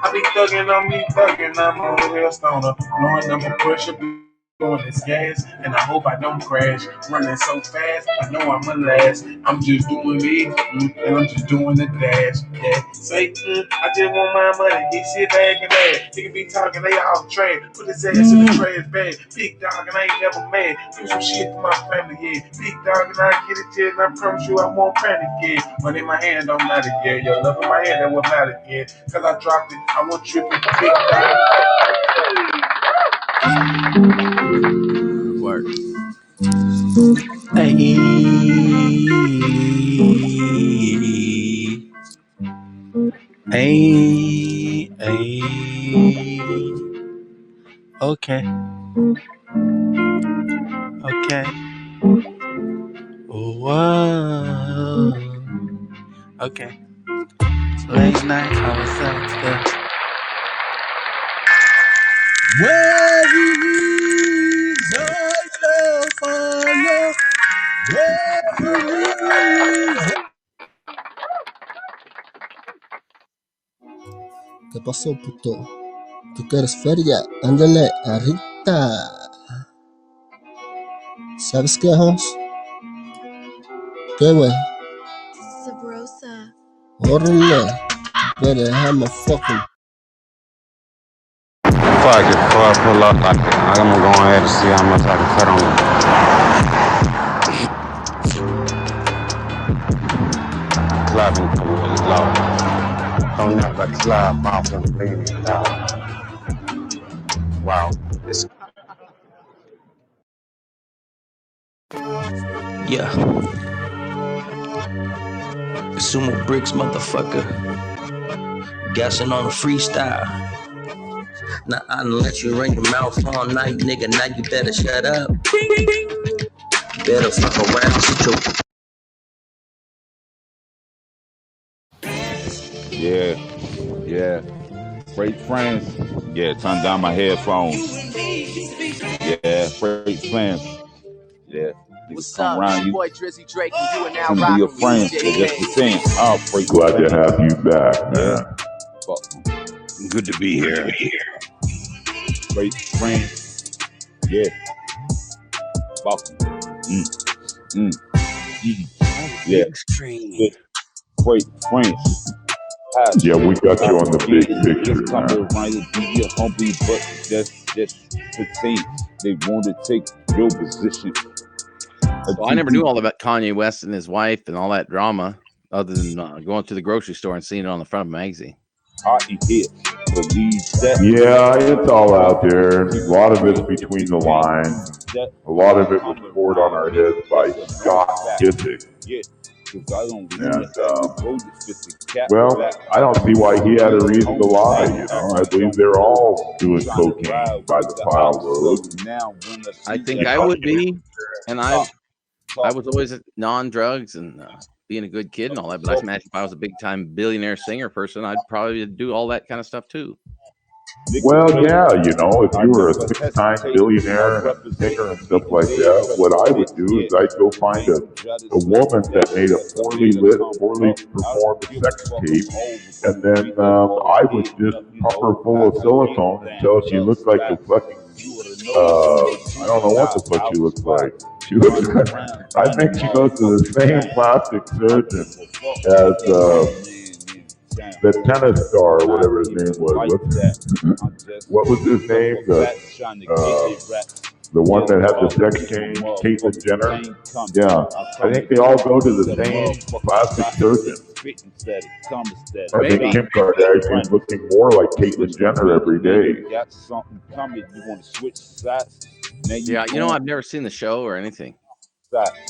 I be thugging, I'm a real stoner. Knowing I'm a pressure, going this gas, and I hope I don't crash. Running so fast, I know I'm a last. I'm just doing me, and I'm just doing the dash. Yeah, say, I just want my money. He sit back and that. He can be talking, they all trash. Put his ass in the trash bag. Big dog, and I ain't never mad. Do some shit for my family, yeah. Big dog, and I get it, yeah, and I promise you I won't panic, yeah. Money in my hand don't matter, yeah. Your love in my hand, that will matter, yeah. Cause I dropped it, I won't trip it, big dog. Work. Hey, hey. Okay, okay. Whoa. Okay. Late night, I was out there. Where is our fire? Where is... ¿Qué pasó, puto? ¿Tú quieres feria? Ándale, ahorita. ¿Sabes qué, Hans? ¿Qué, güey? Sabrosa. Órale. Better have my fucking Fuck it, before I pull up like that, I'm gonna go ahead and see how much I can cut on it. Clubbing towards low. Don't never club off and leave it down. Wow. Yeah. Sumo Bricks, motherfucker. Gassing on a freestyle. Now I done let you run your mouth all night, nigga. Now you better shut up. Better fuck around, sit your. Yeah. Freight friends. Yeah, turn down my headphones. Yeah, freight friends. Yeah. What's up? It's your boy Drizzy Drake, and you are now rocking rocking your friends. DJ Just the thing. Freight Glad friends. to have you back, man. Good to be here. Freight friends. Yeah. Welcome. Yeah. Freight friends. Yeah, we got you on the big picture, Just come man. around to be your homie, but just the thing. They want to take your position. Well, I never knew all about Kanye West and his wife and all that drama, other than going to the grocery store and seeing it on the front of a magazine. Yeah, it's all out there. A lot of it's between the lines. A lot of it was poured on our heads by Scott Disick. And, well, I don't see why he had a reason to lie, you know. I believe they're all doing cocaine by the pile load. I think I would be, and I was always non-drugs and being a good kid and all that, but I imagine if I was a big-time billionaire singer person, I'd probably do all that kind of stuff too. Well, yeah, you know, if you were a 6-time billionaire and a singer and stuff like that, what I would do is I'd go find a woman that made a poorly lit, poorly performed sex tape, and then I would just pump her full of silicone until she looked like a fucking, I don't know what the fuck she looks like. She looks like, I think she goes to the same plastic surgeon as the tennis star, or whatever his name was. What was his name? The one that had the sex change, Caitlyn Jenner. Yeah, I think they all go to the same plastic surgeon. I think Kim Kardashian's looking more like Caitlyn Jenner every day. Yeah, you know, I've never seen the show or anything.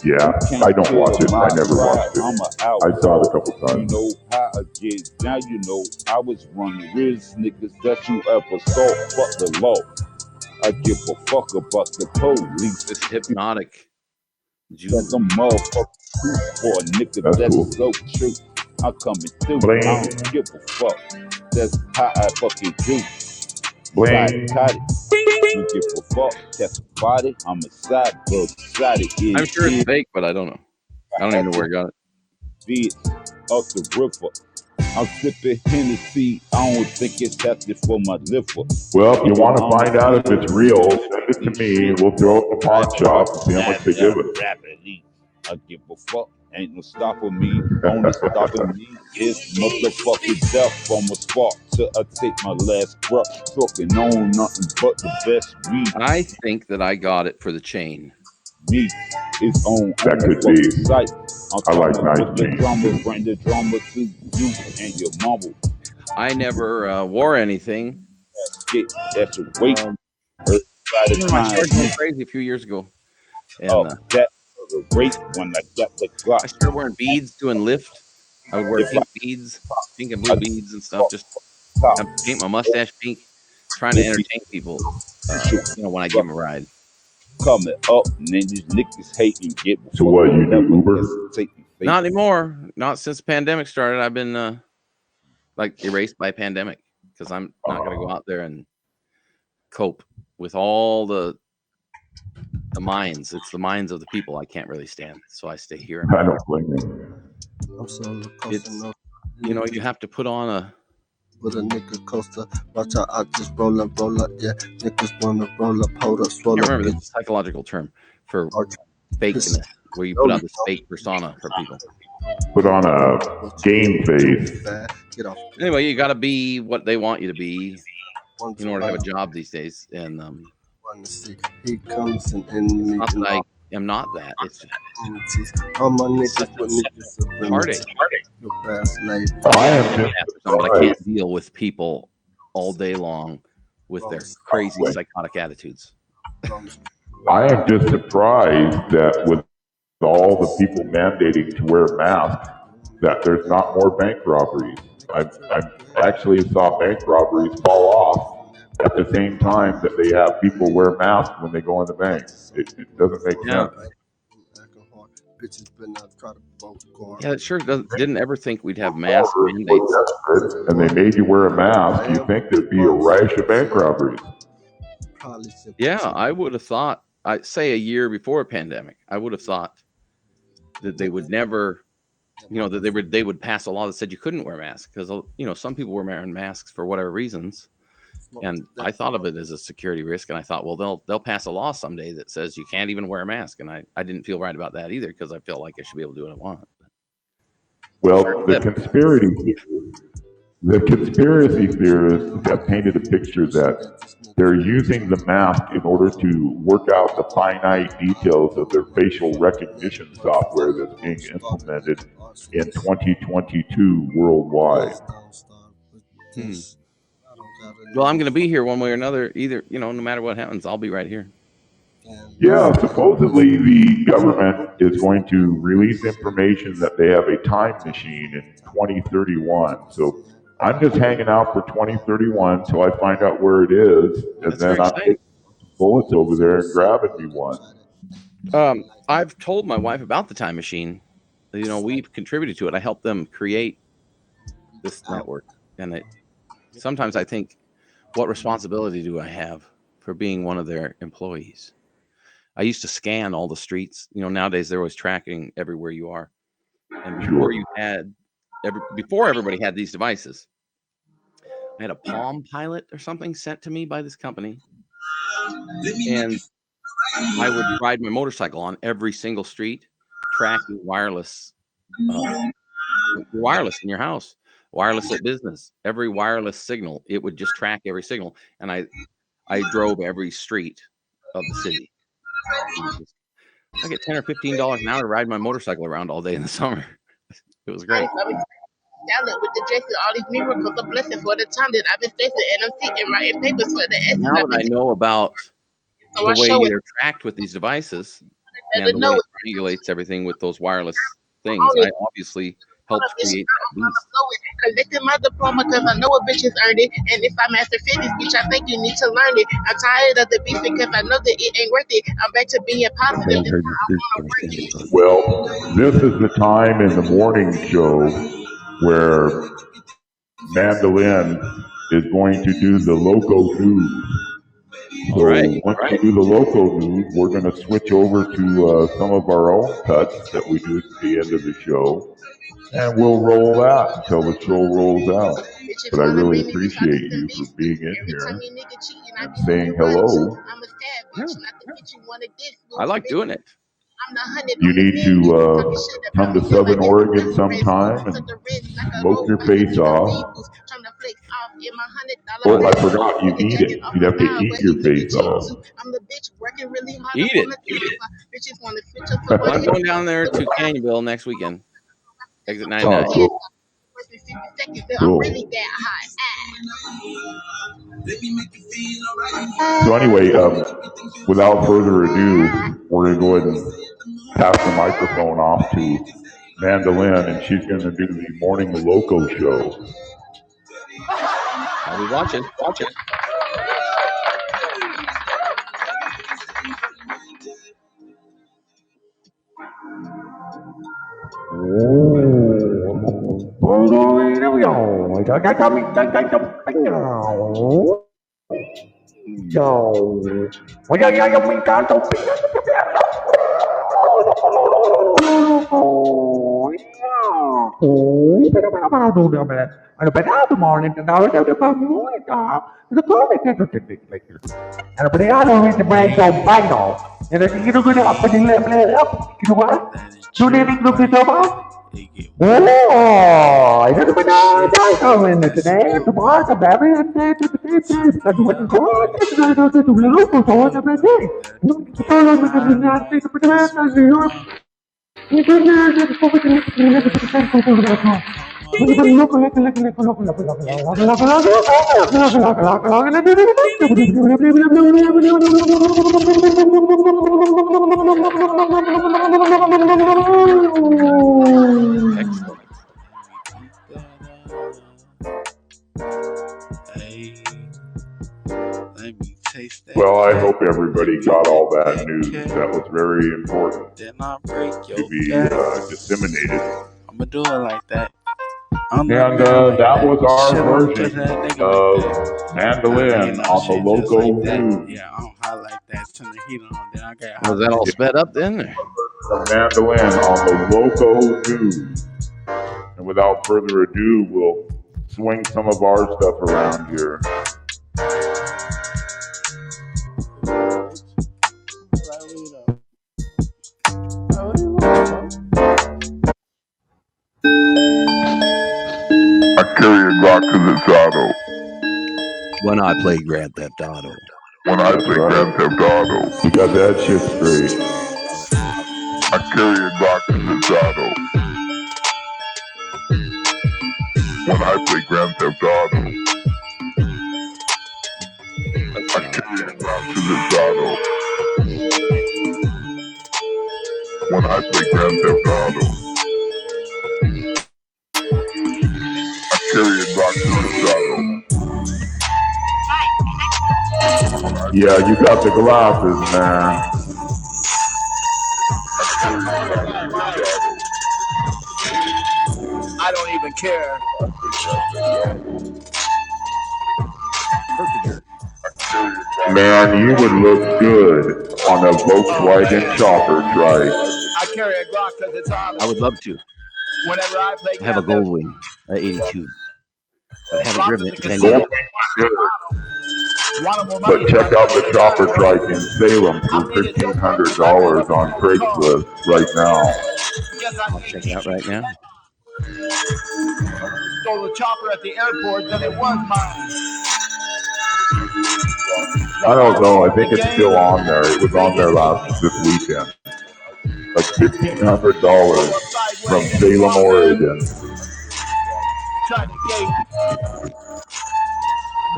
Yeah, I don't watch it. I never watched it. I saw it a couple times. You know how I get down, you know I was one of the realest niggas that you ever saw. Fuck the law. I give a fuck about the police. It's hypnotic. That's a motherfucker for a nigga that's so true. I'm coming through. I don't give a fuck. That's how I fucking do. Blame. Don't give a fuck. That's a body. I'm a side bug. I'm sure it's fake, but I don't know. I don't even know where I got it. Bitch, up the river. I'm sipping Hennessy. I don't think it's healthy for my liver. Well, if you want to find out if it's real, send it to me. We'll throw it in the pawn shop and see how much they give it. Rapidly. I give a fuck. Ain't no stopping me. Only stopping me is motherfucking death. On my spot till I take my last breath. Talking on nothing but the best weed. I think that I got it for the chain. Me is on that could be. Sight. I like nice chains. Bring the drama to you and your mumble. I never wore anything. Get at your weight. I started crazy a few years ago. And, that the race when I got the Glock. I started wearing beads, doing lift. I would wear pink beads, pink and blue beads and stuff. Just paint my mustache pink, trying to entertain people. You know, when I give them a ride. Coming up, and then these niggas hating. Get so what you do, Uber? Not anymore. Not since the pandemic started. I've been like erased by pandemic because I'm not going to go out there and cope with all the minds. It's the minds of the people I can't really stand. So I stay here. I don't blame you. It's, you know, you have to put on a with a nigga coaster. Watch out, I just roll up, yeah. Niggas wanna roll up, hold up, swallow. I remember this psychological term for fakeness, where you put on this fake persona for people. Put on a game face. Get off. Anyway, you got to be what they want you to be. in order to have a job these days. And he comes and not that I am not that. It's all my just niggas with me heartache. your past life. I am just But I can't deal with people all day long with their crazy psychotic attitudes. I am just surprised that with all the people mandating to wear masks, that there's not more bank robberies. I actually saw bank robberies fall off at the same time that they have people wear masks when they go in the bank. It doesn't make sense. Yeah, it sure didn't ever think we'd have mask mandates. And they made you wear a mask. You think there'd be a rash of bank robberies? Yeah, I would have thought. I'd say a year before a pandemic, I would have thought that they would never, that they would pass a law that said you couldn't wear masks because some people were wearing masks for whatever reasons, and I thought of it as a security risk, and I thought, well, they'll pass a law someday that says you can't even wear a mask, and I didn't feel right about that either because I felt like I should be able to do what I want. Well, the conspiracy theorists have painted a picture that they're using the mask in order to work out the finite details of their facial recognition software that's being implemented in 2022 worldwide. Well, I'm going to be here one way or another. Either, no matter what happens, I'll be right here. Yeah, supposedly the government is going to release information that they have a time machine in 2031. So I'm just hanging out for 2031 till I find out where it is, and then I'm taking bullets over there and grabbing me one. I've told my wife about the time machine. We've contributed to it. I helped them create this network, and sometimes I think, what responsibility do I have for being one of their employees? I used to scan all the streets. Nowadays they're always tracking everywhere you are. And before everybody had these devices, I had a Palm Pilot or something sent to me by this company, and I would ride my motorcycle on every single street, tracking wireless in your house, wireless at business, every wireless signal. It would just track every signal, and I drove every street of the city. I get $10 or $15 an hour to ride my motorcycle around all day in the summer. It was great. With the Jason, all these miracles, a blessing for the time that I've been facing, and I'm sitting writing papers for the essence. Now that I know about the way they're tracked with these devices and the way it regulates everything with those wireless things, I obviously helped create that beast. Collecting my diploma because I know a bitch has earned it, and if I master fitness, bitch, I think you need to learn it. I'm tired of the beef because I know that it ain't worth it. I'm back to being positive. Well, this is the time in the morning show where Mandolin is going to do the local news. So once we do the local news, we're going to switch over to some of our own cuts that we do at the end of the show, and we'll roll that until the show rolls out. But I really appreciate you for being in here and saying hello. I like doing it. You need to come to Southern Oregon sometime and smoke your face off. Oh, I forgot, you eat it. You'd have to eat your face off. Eat it. I'm going down there to Canyonville next weekend. Exit 99. Cool. So anyway, without further ado, we're going to go ahead and pass the microphone off to Mandolin, and she's going to do the Morning Loco show. I'll be watching. Oh, I don't know today. Tomorrow, Excellent. well, I hope everybody got all that news. That was very important to be disseminated. I'm gonna do it like that. And that was our version of Mandolin on the local news. Yeah, I don't highlight that. Turn the heat on. Then I got Was that all sped up then? The Mandolin on the local news. And without further ado, we'll swing some of our stuff around here. I carry a Glock 'cause it's auto. When I play Grand Theft Auto. When I play Grand Theft Auto. You got that shit straight. I carry a Glock 'cause it's auto. When I play Grand Theft Auto. I carry a Glock 'cause it's auto. When I play Grand Theft Auto. Carry a Glock 'cause it's auto. Yeah, you got the glasses, man. I don't even care. Man, you would look good on a Volkswagen chopper trike. I carry a Glock 'cause it's honest. I would love to. Whenever I play, I have a Goldwing, at 82. I haven't driven it in 10 years. But check out the chopper trike in Salem for $1,500 on Craigslist right now. I'll check it out right now. Stole the chopper at the airport, then it was mine. I don't know. I think it's still on there. It was on there this weekend. Like $1,500 from Salem, Oregon.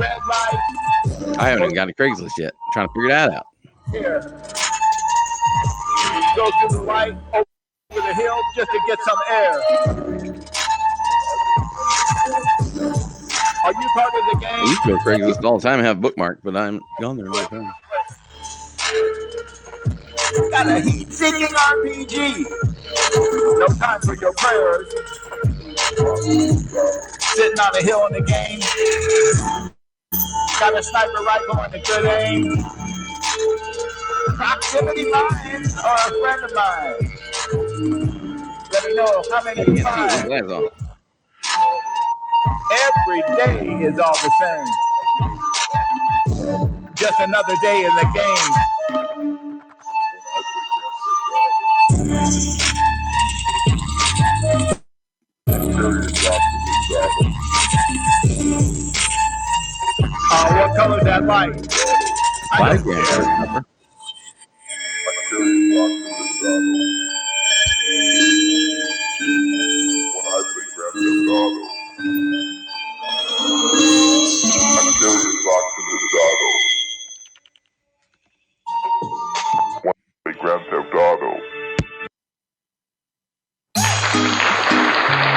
Red light. I haven't even got a Craigslist yet. I'm trying to figure that out. Here. Go through the light, over the hill, just to get some air. Are you part of the game? I used to go to Craigslist all the time and have a bookmark, but I'm gone there all the time. Got a heat-seeking RPG. No time for your prayers. Sitting on a hill in the game. Got a sniper rifle and a good aim. Proximity mines are a friend of mine. Let me know how many you find. Every day is all the same. Just another day in the game. What color is that light? $5 grand. Grand Theft Auto.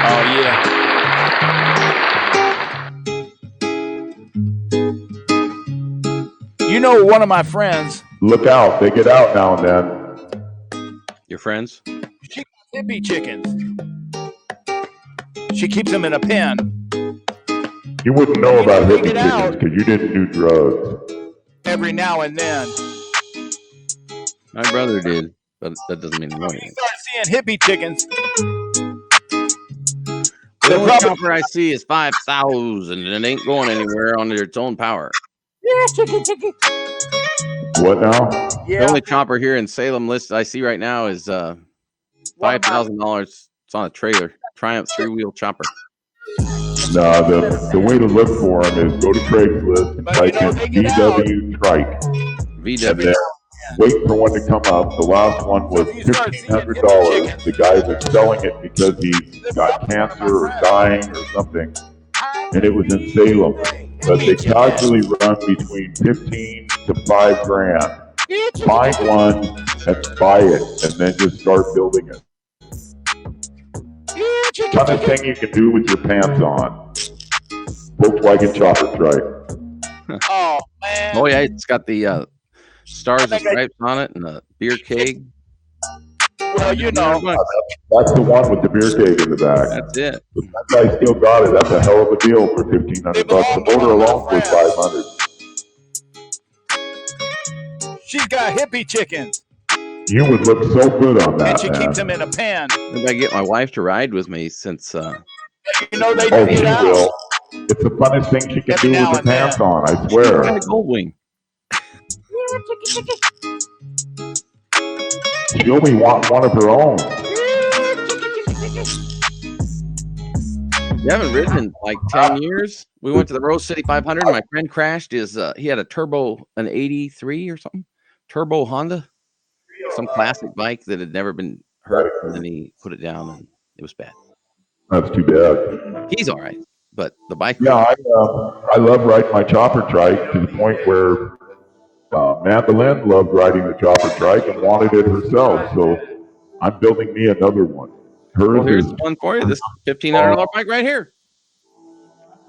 Oh yeah. You know, one of my friends. Look out! They get out now and then. Your friends? She got hippie chickens. She keeps them in a pen. You wouldn't know about hippie chickens because you didn't do drugs. Every now and then. My brother did, but that doesn't mean anything. Start seeing hippie chickens. The only chopper I see is 5,000, and it ain't going anywhere on its own power. Yeah, chicken. What now? Yeah. The only chopper here in Salem list I see right now is $5,000 It's on a trailer. Triumph 3-wheel chopper. No, the way to look for them is go to Craigslist and type in VW trike. VW. And then wait for one to come up. The last one was $1,500. The guy was selling it because he got cancer or dying or something, and it was in Salem. But they casually run between 15 to 5 grand. Find one and buy it, and then just start building it. Funnest thing you can do with your pants on. Volkswagen chopper trike. Oh man. Oh yeah, it's got the stars and stripes on it and the beer keg. Well, you know. That's the one with the beer keg in the back. That's it. That guy still got it. That's a hell of a deal for $1,500. The motor alone was $500. She's got hippie chickens. You would look so good on that, and she man. keeps them in a pan. Maybe I get my wife to ride with me since. You know they she will. It's the funnest thing she can do with her pants on. I swear. She's got a gold wing. She only wants one of her own. You haven't ridden in like 10 years. We went to the Rose City 500. My friend crashed his. He had a turbo, an 83 or something, turbo Honda, some classic bike that had never been hurt, and then he put it down, and it was bad. That's too bad. He's all right, but the bike. Yeah, I love riding my chopper trike to the point where Mandolin loved riding the chopper trike and wanted it herself. So I'm building me another one. Here's one for you. This $1,500 bike right here.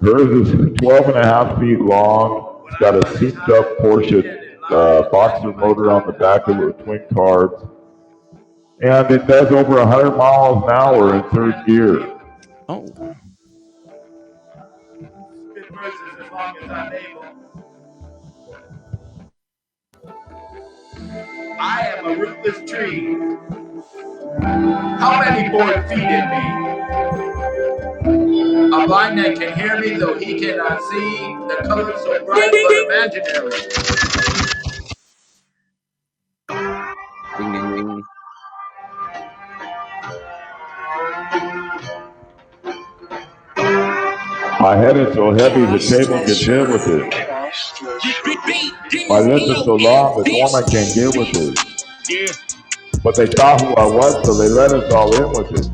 Hers is 12.5 feet long. It's got a souped-up Porsche Boxer motor on the back of it, twin carbs, and it does over 100 miles an hour in third gear. Oh. I am a rootless tree. How many 4 feet in me? A blind man can hear me, though he cannot see. The colors so bright but imaginary. Ding, ding, ding. My head is so heavy the table gets hit with it. My list is so long the doorman can't get with it. But they thought who I was, so they let us all in with it.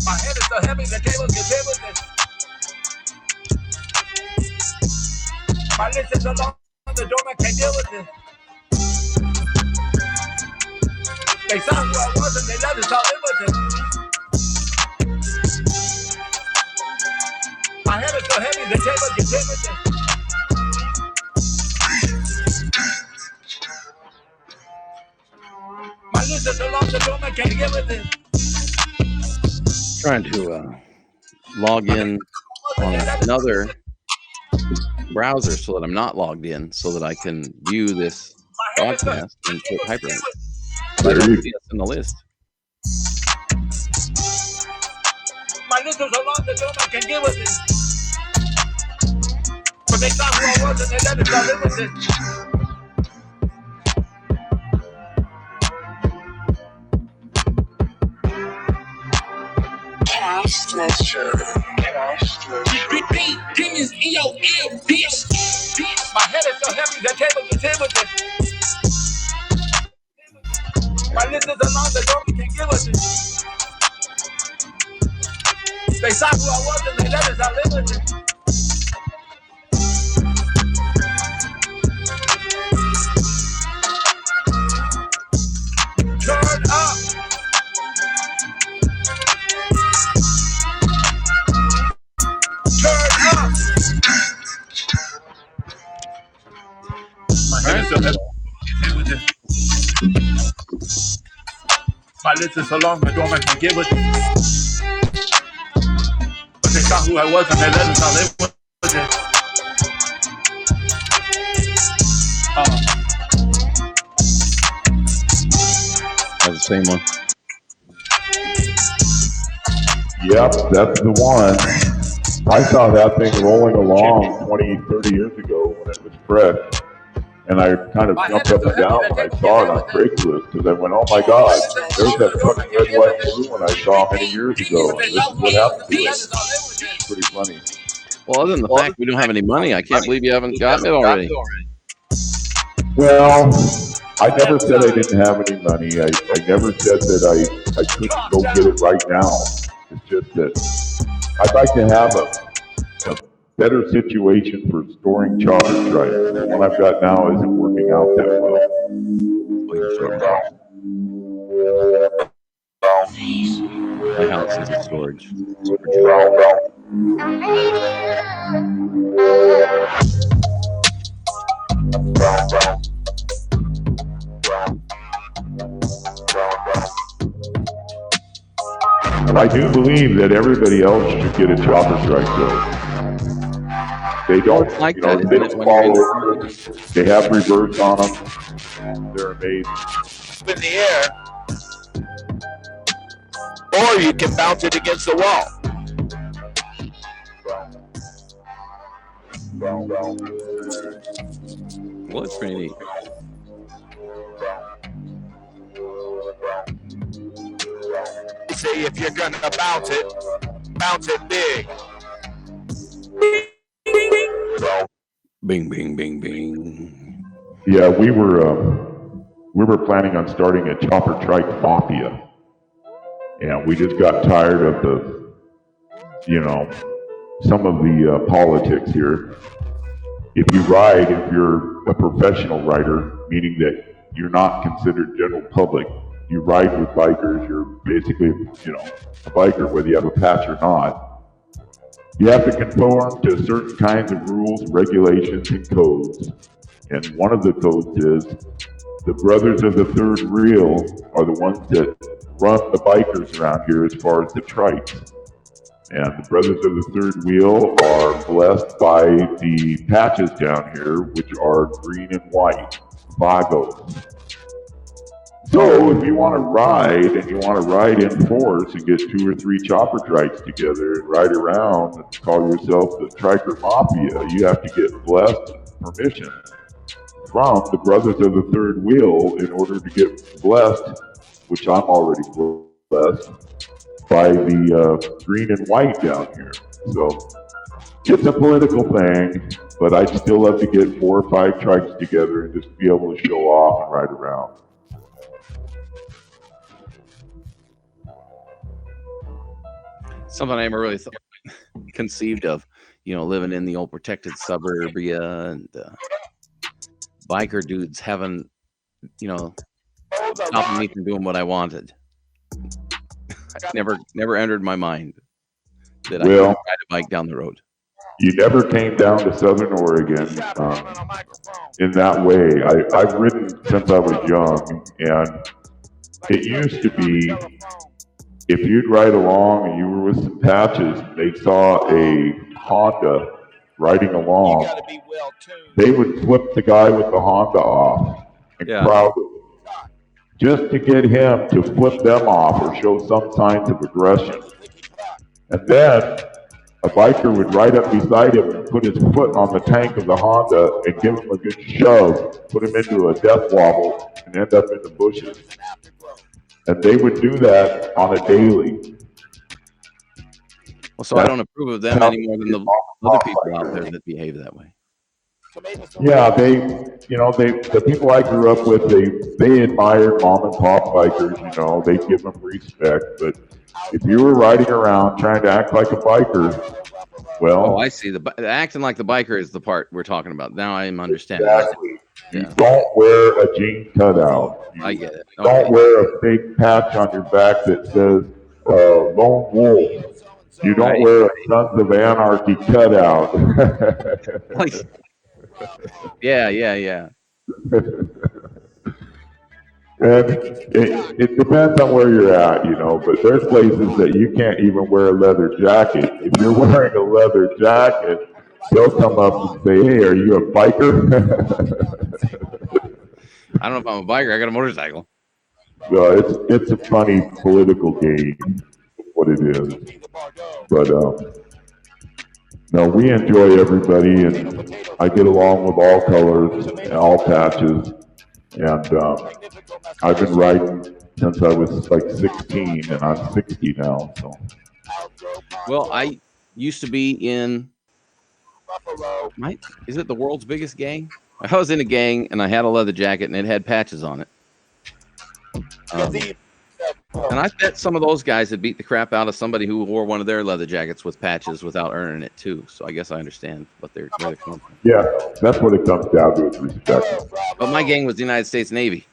My head is so heavy the table gets hit with it. My list is so long the doorman can't deal with it. They saw who I was and they let us all in with it. My head is so heavy the table gets hit with it. My list is so long the doorman can't deal with it. Trying to log in on another browser so that I'm not logged in, so that I can view this broadcast and put hyperlinks. I don't see us in the list. My list is so long the doorman can deal with it. But they thought who I was and they let us all in with it. Demons in your ear, bitch. My head is so heavy the table gets hit with it. My list is so long the doorman can't give us it. They saw who I was and they let us all in with it. Turn up. Turn up. My head is so heavy. My list is so long, the doorman can't get with it. But they saw who I was and they let us all in with it. That's the same one. Yep, that's the one. I saw that thing rolling along 20, 30 years ago when it was fresh. And I kind of jumped up and down when I saw it on Craigslist because I went, oh my God, there's that fucking red, white, and blue one I saw many years ago. And this is what happened to it. It's pretty funny. Well, other than the fact we don't have any money, I can't believe you haven't gotten it already. Well, I never said I didn't have any money. I never said that I couldn't go get it right now. It's just that I'd like to have a better situation for storing chopper strikes. The one I've got now isn't working out that well. My house is in storage. I do believe that everybody else should get a chopper strike though. They don't like they don't follow. They have reverse on them. They're amazing. In the air, or you can bounce it against the wall. Well, it's pretty neat. See, if you're gonna bounce it big. Bing, bing, bing, bing. Yeah, we were planning on starting a chopper trike mafia, and we just got tired of some of the politics here. If you're a professional rider, meaning that you're not considered general public, you ride with bikers, you're basically, a biker, whether you have a patch or not. You have to conform to certain kinds of rules, regulations, and codes. And one of the codes is the brothers of the third wheel are the ones that run the bikers around here as far as the trikes. And the brothers of the third wheel are blessed by the patches down here, which are green and white, Vagos. So if you want to ride, and you want to ride in force and get 2 or 3 chopper trikes together and ride around and call yourself the Triker Mafia, you have to get blessed permission from the brothers of the third wheel in order to get blessed, which I'm already blessed, by the green and white down here. So it's a political thing, but I'd still love to get 4 or 5 trikes together and just be able to show off and ride around. Something I never really conceived of, living in the old protected suburbia and biker dudes having, stopping me from doing what I wanted. Never entered my mind that I could ride a bike down the road. You never came down to Southern Oregon in that way. I've ridden since I was young, and it used to be, if you'd ride along and you were with some patches, they saw a Honda riding along, they would flip the guy with the Honda off and crowd him, just to get him to flip them off or show some signs of aggression. And then a biker would ride up beside him and put his foot on the tank of the Honda and give him a good shove, put him into a death wobble, and end up in the bushes. And they would do that on a daily. Well, so I don't approve of them any more than the other people out there that behave that way. Yeah, the people I grew up with, they admired mom and pop bikers, they give them respect. But if you were riding around trying to act like a biker, well... Oh, I see. The acting like the biker is the part we're talking about. Now I'm understanding. Exactly. You don't wear a jean cutout. I get it. Don't wear a fake patch on your back that says Lone Wolf. You don't wear a Sons of Anarchy cutout. Yeah. And it depends on where you're at, but there's places that you can't even wear a leather jacket. If you're wearing a leather jacket, they'll come up and say, hey, are you a biker? I don't know if I'm a biker. I got a motorcycle. No, it's a funny political game, what it is. But no, we enjoy everybody, and I get along with all colors. all patches, and I've been riding since I was like 16, and I'm 60 now. So. Well, I used to be in. Is it the world's biggest gang? I was in a gang, and I had a leather jacket, and it had patches on it. And I bet some of those guys had beat the crap out of somebody who wore one of their leather jackets with patches without earning it too. So I guess I understand where they're coming from. Yeah, that's what it comes down to, is respect. But my gang was the United States Navy.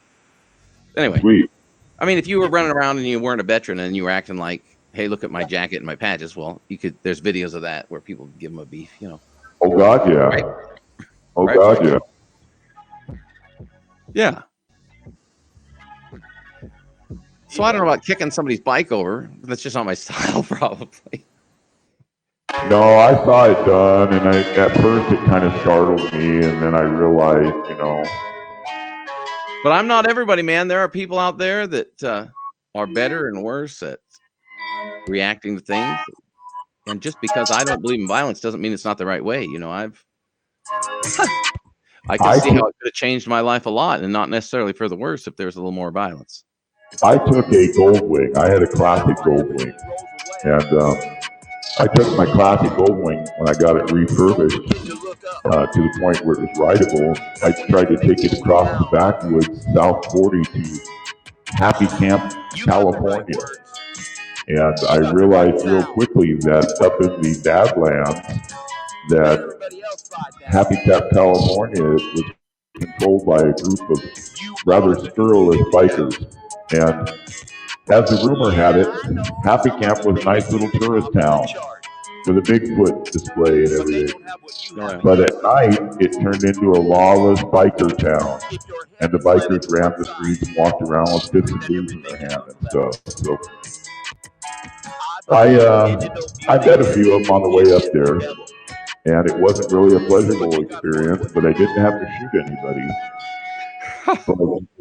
Anyway, sweet. I mean, if you were running around and you weren't a veteran and you were acting like, "Hey, look at my jacket and my patches," well, you could. There's videos of that where people give them a beef, you know. Oh God, yeah. Right? Oh right? God, yeah. Yeah. So I don't know about kicking somebody's bike over. That's just not my style, probably. No, I saw it done, and at first it kind of startled me, and then I realized, you know. But I'm not everybody, man. There are people out there that are better and worse at reacting to things. And just because I don't believe in violence doesn't mean it's not the right way. You know, I can see how it could have changed my life a lot, and not necessarily for the worse if there's a little more violence. I took a Goldwing. I had a classic Goldwing, and I took my classic Goldwing when I got it refurbished to the point where it was rideable. I tried to take it across the backwoods, South 40 to Happy Camp, California. And I realized real quickly that up in the Badlands, that Happy Camp, California was controlled by a group of rather scurrilous bikers. And as the rumor had it, Happy Camp was a nice little tourist town with a Bigfoot display and everything. But at night, it turned into a lawless biker town. And the bikers ran the streets and walked around with fists and booze in their hand and stuff. So I met a few of them on the way up there. And it wasn't really a pleasurable experience, but I didn't have to shoot anybody. But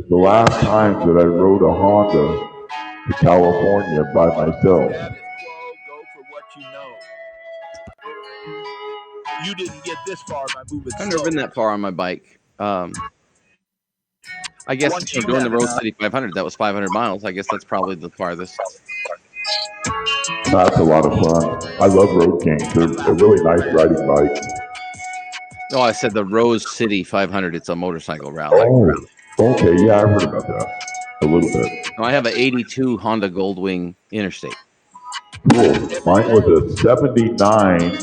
the last time that I rode a Honda to California by myself. You didn't get this far by moving. I've never been that far on my bike. I guess doing the Road City 500, that was 500 miles. I guess that's probably the farthest. That's a lot of fun. I love Road Kings. They're a really nice riding bike. No, I said the Rose City 500. It's a motorcycle rally. Oh, okay. Yeah, I've heard about that a little bit. No, I have an 82 Honda Goldwing Interstate. Cool. Mine was a 79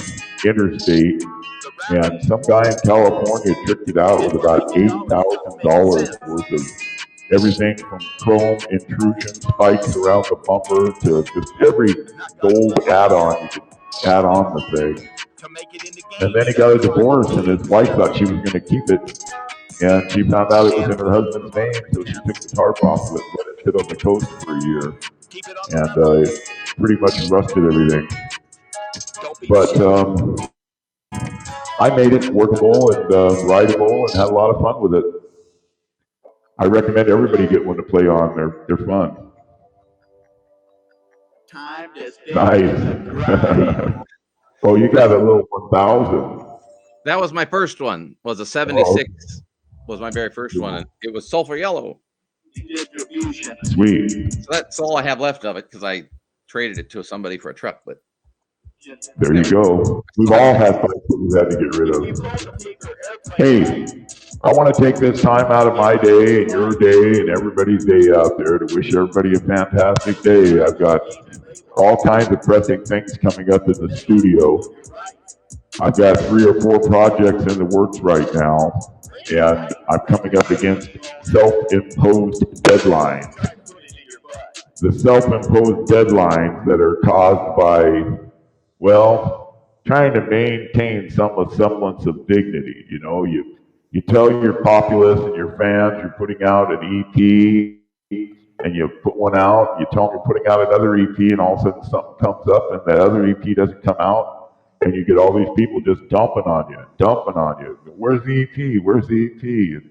Interstate, and some guy in California tricked it out with about $8,000 worth of everything from chrome intrusion spikes around the bumper to just every gold add-on you could add on the thing. And then he got a divorce, and his wife thought she was going to keep it, and she found out it was in her husband's name, so she took the tarp off of it and let it sit on the coast for a year, and it pretty much rusted everything. But I made it workable and rideable and had a lot of fun with it. I recommend everybody get one to play on. They're fun. Nice. Oh, you got a little 1000. That was my first one. Was a 76. Was my very first one. And it was sulfur yellow. Sweet. So that's all I have left of it because I traded it to somebody for a truck. But there you go. We've all had bikes that we've had to get rid of. Hey, I want to take this time out of my day and your day and everybody's day out there to wish everybody a fantastic day. I've got all kinds of pressing things coming up in the studio. I've got 3 or 4 projects in the works right now, and I'm coming up against self-imposed deadlines. The self-imposed deadlines that are caused by, well, trying to maintain some semblance of dignity. You know, you tell your populace and your fans you're putting out an EP, and you put one out, you tell them you're putting out another EP, and all of a sudden something comes up and that other EP doesn't come out, and you get all these people just dumping on you. Where's the EP? Where's the EP?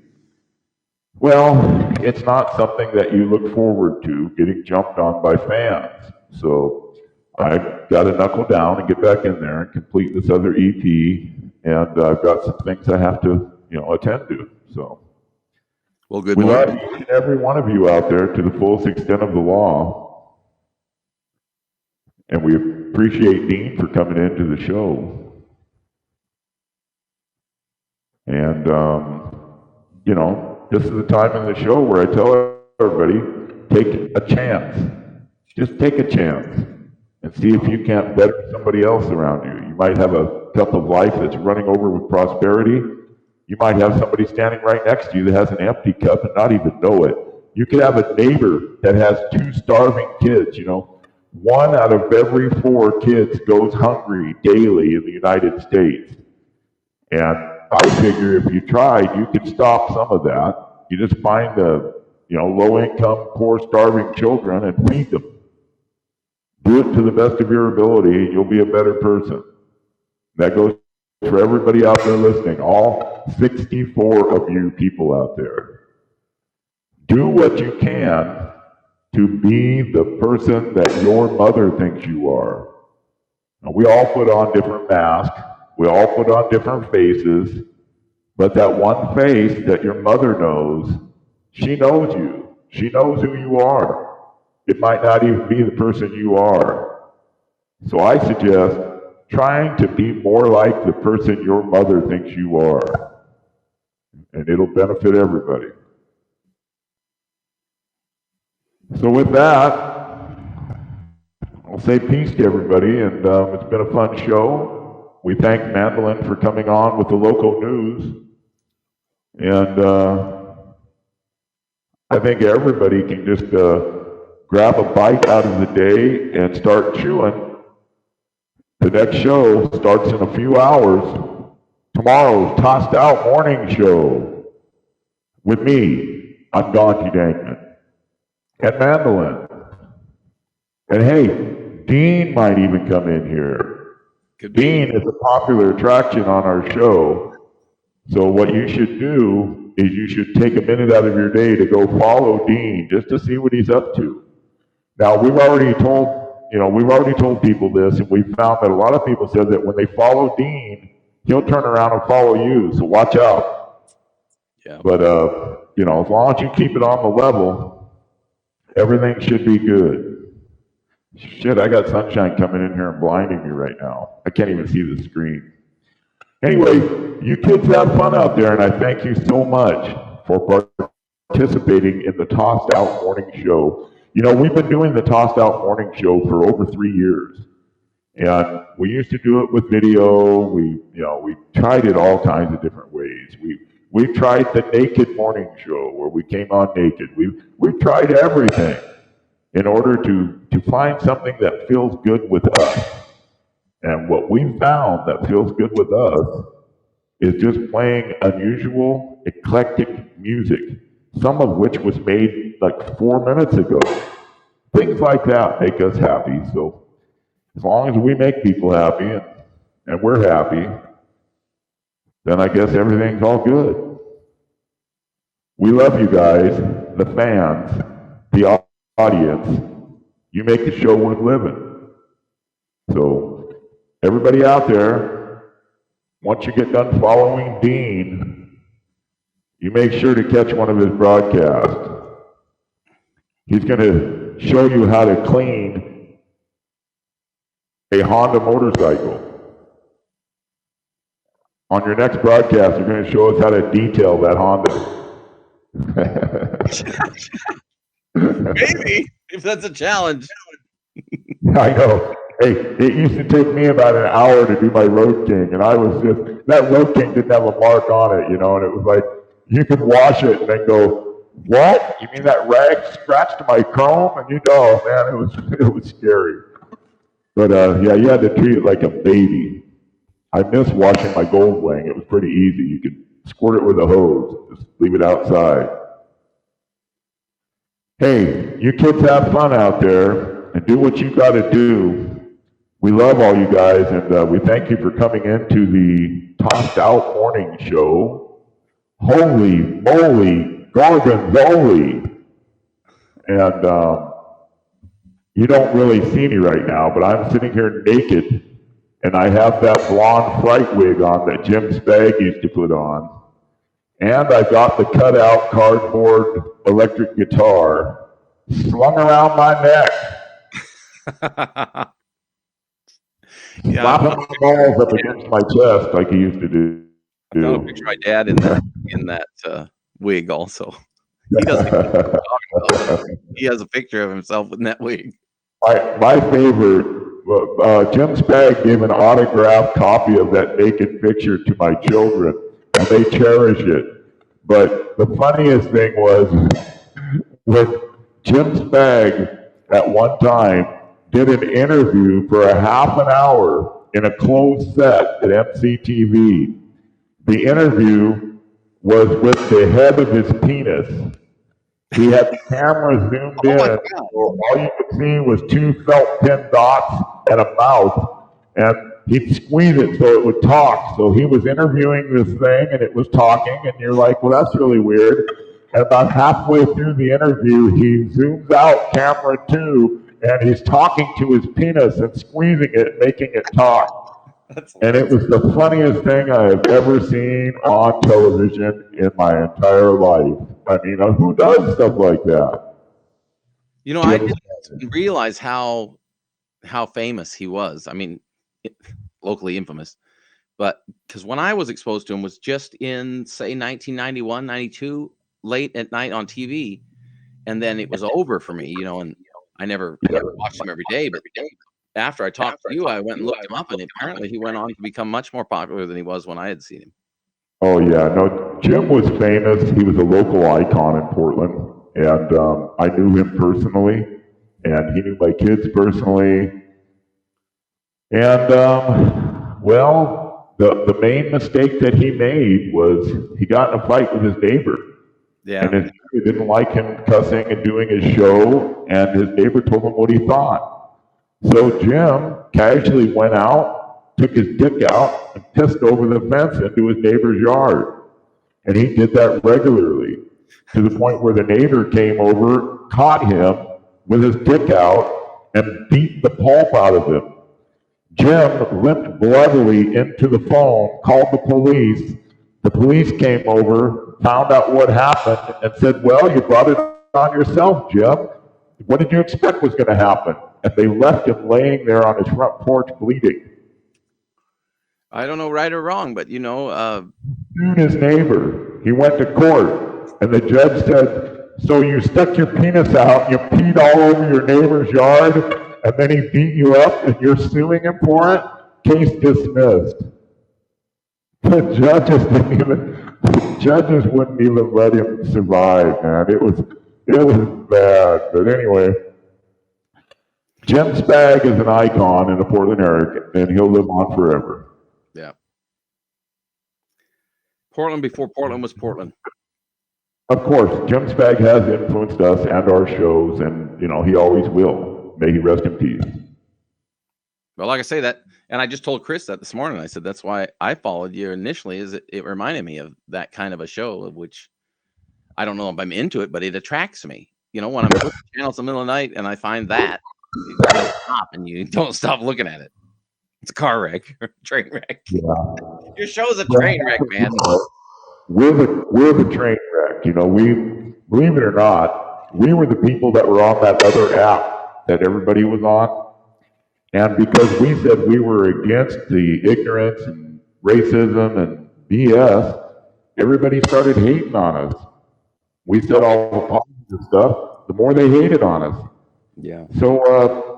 Well, it's not something that you look forward to, getting jumped on by fans. So I've got to knuckle down and get back in there and complete this other EP, and I've got some things I have to, attend to. So, well, good we luck. love each and every one of you out there to the fullest extent of the law. And we appreciate Dean for coming into the show. And, this is the time in the show where I tell everybody, take a chance. Just take a chance and see if you can't better somebody else around you. You might have a cup of life that's running over with prosperity. You might have somebody standing right next to you that has an empty cup and not even know it. You could have a neighbor that has 2 starving kids, 1 out of every 4 kids goes hungry daily in the United States. And I figure if you tried, you could stop some of that. You just find the, low-income, poor, starving children and feed them. Do it to the best of your ability, and you'll be a better person. That goes for everybody out there listening, all 64 of you people out there. Do what you can to be the person that your mother thinks you are. Now, we all put on different masks. We all put on different faces. But that one face that your mother knows, she knows you. She knows who you are. It might not even be the person you are. So I suggest trying to be more like the person your mother thinks you are. And it'll benefit everybody. So with that, I'll say peace to everybody, and it's been a fun show. We thank Mandolin for coming on with the local news. And I think everybody can just grab a bite out of the day and start chewing. The next show starts in a few hours. Tomorrow's Tossed Out Morning Show with me. I'm Gonty Dankman. And Mandolin. And hey, Dean might even come in here. Dean is a popular attraction on our show. So what you should do is you should take a minute out of your day to go follow Dean just to see what he's up to. Now we've already told people this, and we found that a lot of people said that when they follow Dean, he'll turn around and follow you. So watch out. Yeah. But as long as you keep it on the level, everything should be good. Shit, I got sunshine coming in here and blinding me right now. I can't even see the screen. Anyway, you kids have fun out there, and I thank you so much for participating in the Tossed Out Morning Show. We've been doing the Tossed Out Morning Show for over 3 years, and we used to do it with video. We tried it all kinds of different ways. We tried the Naked Morning Show where we came on naked. We tried everything in order to find something that feels good with us. And what we found that feels good with us is just playing unusual, eclectic music, some of which was made like 4 minutes ago. Things like that make us happy. So as long as we make people happy and we're happy, then I guess everything's all good. We love you guys, the fans, the audience. You make the show worth living. So everybody out there, once you get done following Dean, you make sure to catch one of his broadcasts. He's going to show you how to clean a Honda motorcycle. On your next broadcast, you're going to show us how to detail that Honda. Maybe, if that's a challenge. I know. Hey, it used to take me about an hour to do my Road King, and that Road King didn't have a mark on it, and it was like, you could wash it and then go, what? You mean that rag scratched my chrome? And man, it was scary. But you had to treat it like a baby. I miss washing my Gold Wing. It was pretty easy. You could squirt it with a hose, just leave it outside. Hey, you kids have fun out there and do what you got to do. We love all you guys, and we thank you for coming into the Tossed Out Morning Show. Holy moly, gorgonzoli. And you don't really see me right now, but I'm sitting here naked, and I have that blonde fright wig on that Jim Spag used to put on. And I got the cutout cardboard electric guitar slung around my neck. Slapping my balls up against my chest like he used to do. I found a picture of my dad in that wig also. He doesn't even know what I'm talking about, but he has a picture of himself in that wig. My favorite, Jim Spag gave an autographed copy of that naked picture to my children, and they cherish it. But the funniest thing was when Jim Spag at one time did an interview for a half an hour in a closed set at MCTV. The interview was with the head of his penis. He had the camera zoomed in, so all you could see was two felt pin dots and a mouth, and he'd squeeze it so it would talk. So he was interviewing this thing, and it was talking, and you're like, well, that's really weird. And about halfway through the interview, he zooms out camera 2, and he's talking to his penis and squeezing it, making it talk. And it was the funniest thing I have ever seen on television in my entire life. I mean, who does stuff like that? You know, I didn't realize how famous he was. I mean, locally infamous. But because when I was exposed to him was just in, say, 1991, 92, late at night on TV. And then it was over for me, and I never watched him every day. But after I talked to you, I went and looked him up, and apparently he went on to become much more popular than he was when I had seen him. Oh, yeah. No, Jim was famous. He was a local icon in Portland, and I knew him personally, and he knew my kids personally. And, well, the main mistake that he made was he got in a fight with his neighbor. Yeah. And his neighbor didn't like him cussing and doing his show, and his neighbor told him what he thought. So Jim casually went out, took his dick out, and pissed over the fence into his neighbor's yard. And he did that regularly, to the point where the neighbor came over, caught him with his dick out, and beat the pulp out of him. Jim limped bloodily into the phone, called the police. The police came over, found out what happened, and said, well, you brought it on yourself, Jim. What did you expect was going to happen? And they left him laying there on his front porch bleeding. I don't know right or wrong, but sued his neighbor. He went to court, and the judge said, so you stuck your penis out, you peed all over your neighbor's yard, and then he beat you up, and you're suing him for it? Case dismissed. The judges wouldn't even let him survive, man. It was bad. But anyway, Jim Spag is an icon in the Portland area, and he'll live on forever. Yeah. Portland before Portland was Portland. Of course, Jim Spag has influenced us and our shows, and he always will. May he rest in peace. Well, like I say that, and I just told Chris that this morning. I said that's why I followed you initially. Is it reminded me of that kind of a show, of which I don't know if I'm into it, but it attracts me. When I'm flipping channels in the middle of the night and I find that, you don't stop and you don't stop looking at it. It's a car wreck or a train wreck. Yeah. Your show's a train wreck, man. We're the train wreck. We, believe it or not, we were the people that were on that other app that everybody was on. And because we said we were against the ignorance and racism and BS, everybody started hating on us. We said all the positive stuff, the more they hated on us. Yeah. So,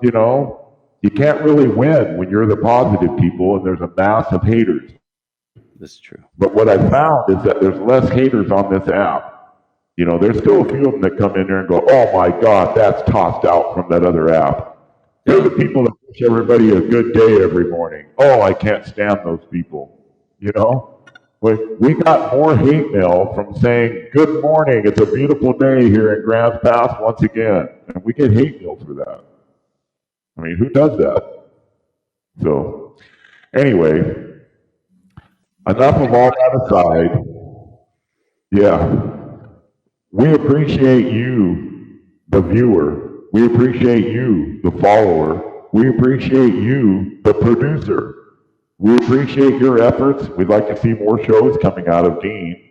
you can't really win when you're the positive people and there's a mass of haters. This is true. But what I found is that there's less haters on this app. There's still a few of them that come in there and go, oh my God, that's tossed out from that other app. They're the people that wish everybody a good day every morning. Oh, I can't stand those people. We got more hate mail from saying, good morning, it's a beautiful day here in Grants Pass once again. And we get hate mail for that. I mean, who does that? So, anyway, enough of all that aside. Yeah, we appreciate you, the viewer. We appreciate you, the follower. We appreciate you, the producer. We appreciate your efforts. We'd like to see more shows coming out of Dean.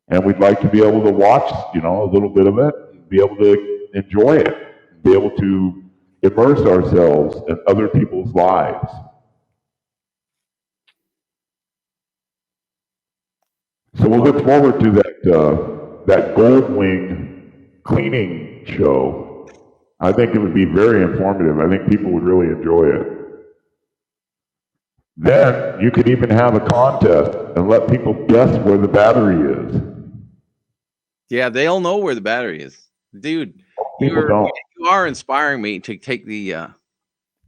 And we'd like to be able to watch, a little bit of it, be able to enjoy it, be able to immerse ourselves in other people's lives. So we'll look forward to that Gold Wing cleaning show. I think it would be very informative. I think people would really enjoy it. Then you could even have a contest and let people guess where the battery is. Yeah, they all know where the battery is. Dude, you are inspiring me to take the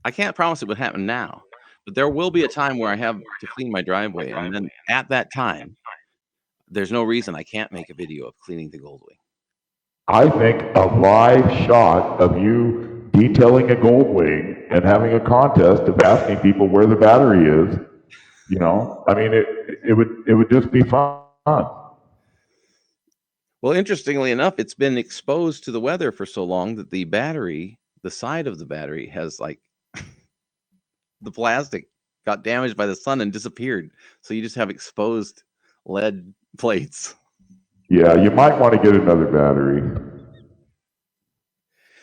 I can't promise it would happen now, but there will be a time where I have to clean my driveway, and then at that time, there's no reason I can't make a video of cleaning the Goldwing. I think a live shot of you detailing a Goldwing and having a contest of asking people where the battery is, it would just be fun. Well, interestingly enough, it's been exposed to the weather for so long that the side of the battery has the plastic got damaged by the sun and disappeared. So you just have exposed lead plates. Yeah, you might want to get another battery.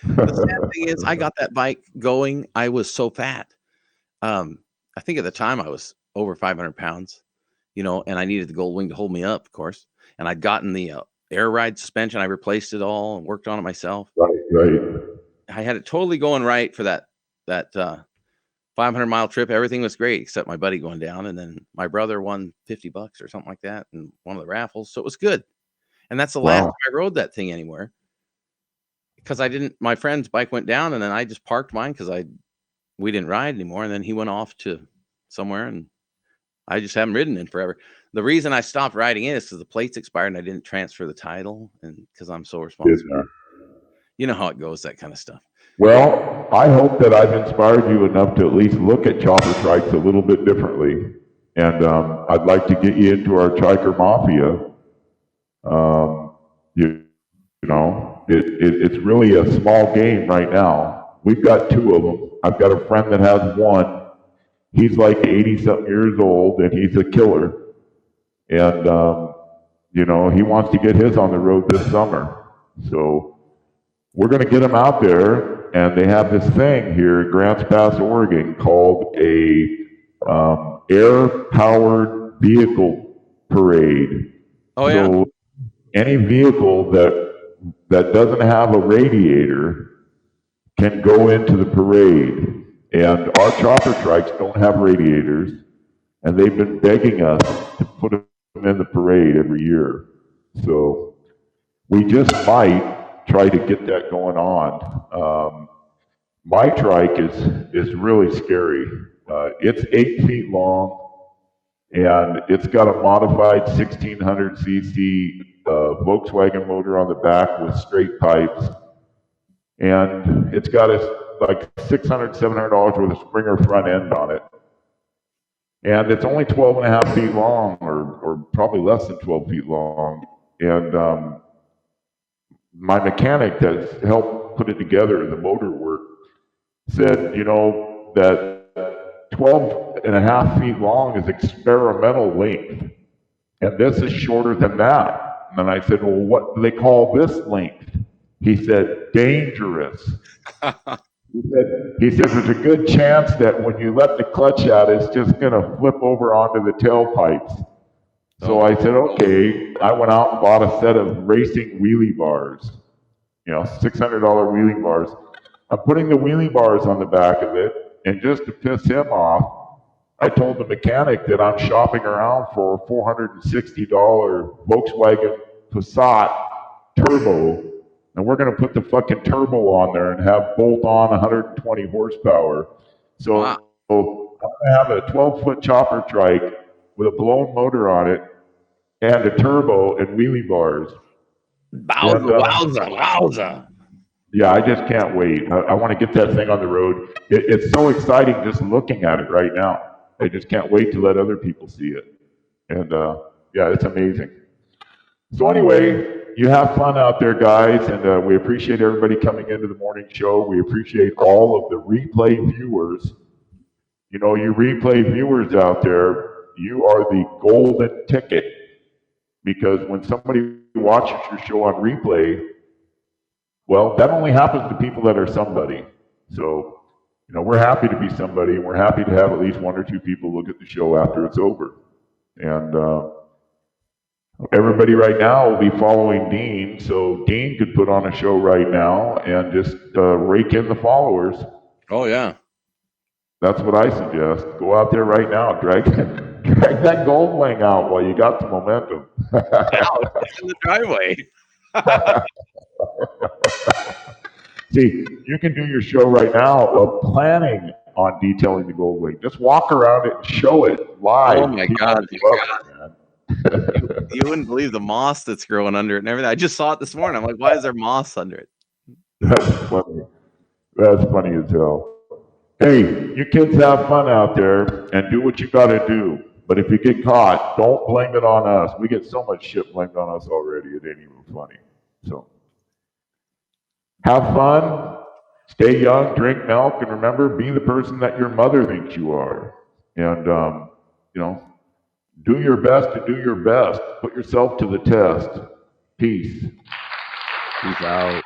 The sad thing is, I got that bike going. I was so fat. I think at the time I was over 500 pounds, and I needed the Goldwing to hold me up, of course. And I'd gotten the air ride suspension. I replaced it all and worked on it myself. Right. I had it totally going right for that 500-mile trip. Everything was great except my buddy going down, and then my brother won $50 or something like that in one of the raffles. So it was good. And that's the last time I rode that thing anywhere, because my friend's bike went down, and then I just parked mine because we didn't ride anymore. And then he went off to somewhere, and I just haven't ridden in forever. The reason I stopped riding it is because the plates expired and I didn't transfer the title, and because I'm so responsible. You know how it goes, that kind of stuff. Well, I hope that I've inspired you enough to at least look at chopper trikes a little bit differently. And I'd like to get you into our Triker Mafia. It's really a small game right now. We've got 2 of them. I've got a friend that has one. He's like 80-something years old, and he's a killer. And, he wants to get his on the road this summer. So we're going to get him out there, and they have this thing here in Grants Pass, Oregon, called a air-powered vehicle parade. Oh, yeah. So any vehicle that doesn't have a radiator can go into the parade. And our chopper trikes don't have radiators, and they've been begging us to put them in the parade every year. So we just might try to get that going on. My trike is really scary. It's 8 feet long, and it's got a modified 1600cc Volkswagen motor on the back with straight pipes. And it's got like $600, $700 worth of Springer front end on it. And it's only 12 and a half feet long, or probably less than 12 feet long. And my mechanic that helped put it together, the motor work, said, that 12 and a half feet long is experimental length. And this is shorter than that. And I said, well, what do they call this length? He said, dangerous. He says there's a good chance that when you let the clutch out, it's just going to flip over onto the tailpipes. So I said, okay. I went out and bought a set of racing wheelie bars, $600 wheelie bars. I'm putting the wheelie bars on the back of it, and just to piss him off, I told the mechanic that I'm shopping around for a $460 Volkswagen Passat turbo, and we're going to put the fucking turbo on there and have bolt-on 120 horsepower. So I'm going to have a 12-foot chopper trike with a blown motor on it and a turbo and wheelie bars. Wowza. Yeah, I just can't wait. I want to get that thing on the road. It's so exciting just looking at it right now. I just can't wait to let other people see it. And yeah, it's amazing. So anyway, you have fun out there, guys, and we appreciate everybody coming into the morning show. We appreciate all of the replay viewers. You replay viewers out there, you are the golden ticket, because when somebody watches your show on replay, well, that only happens to people that are somebody. So, we're happy to be somebody, and we're happy to have at least one or two people look at the show after it's over. And everybody right now will be following Dean, so Dean could put on a show right now and just rake in the followers. Oh, yeah. That's what I suggest. Go out there right now, drag that gold wing out while you got the momentum. It's in the driveway. See, you can do your show right now of planning on detailing the gold wing. Just walk around it and show it live. Oh my God. You wouldn't believe the moss that's growing under it and everything. I just saw it this morning. I'm like, why is there moss under it? That's funny. That's funny as hell. Hey, you kids have fun out there and do what you got to do. But if you get caught, don't blame it on us. We get so much shit blamed on us already. It ain't even funny. So have fun, stay young, drink milk, and remember, be the person that your mother thinks you are. And, do your best to do your best. Put yourself to the test. Peace. Peace out.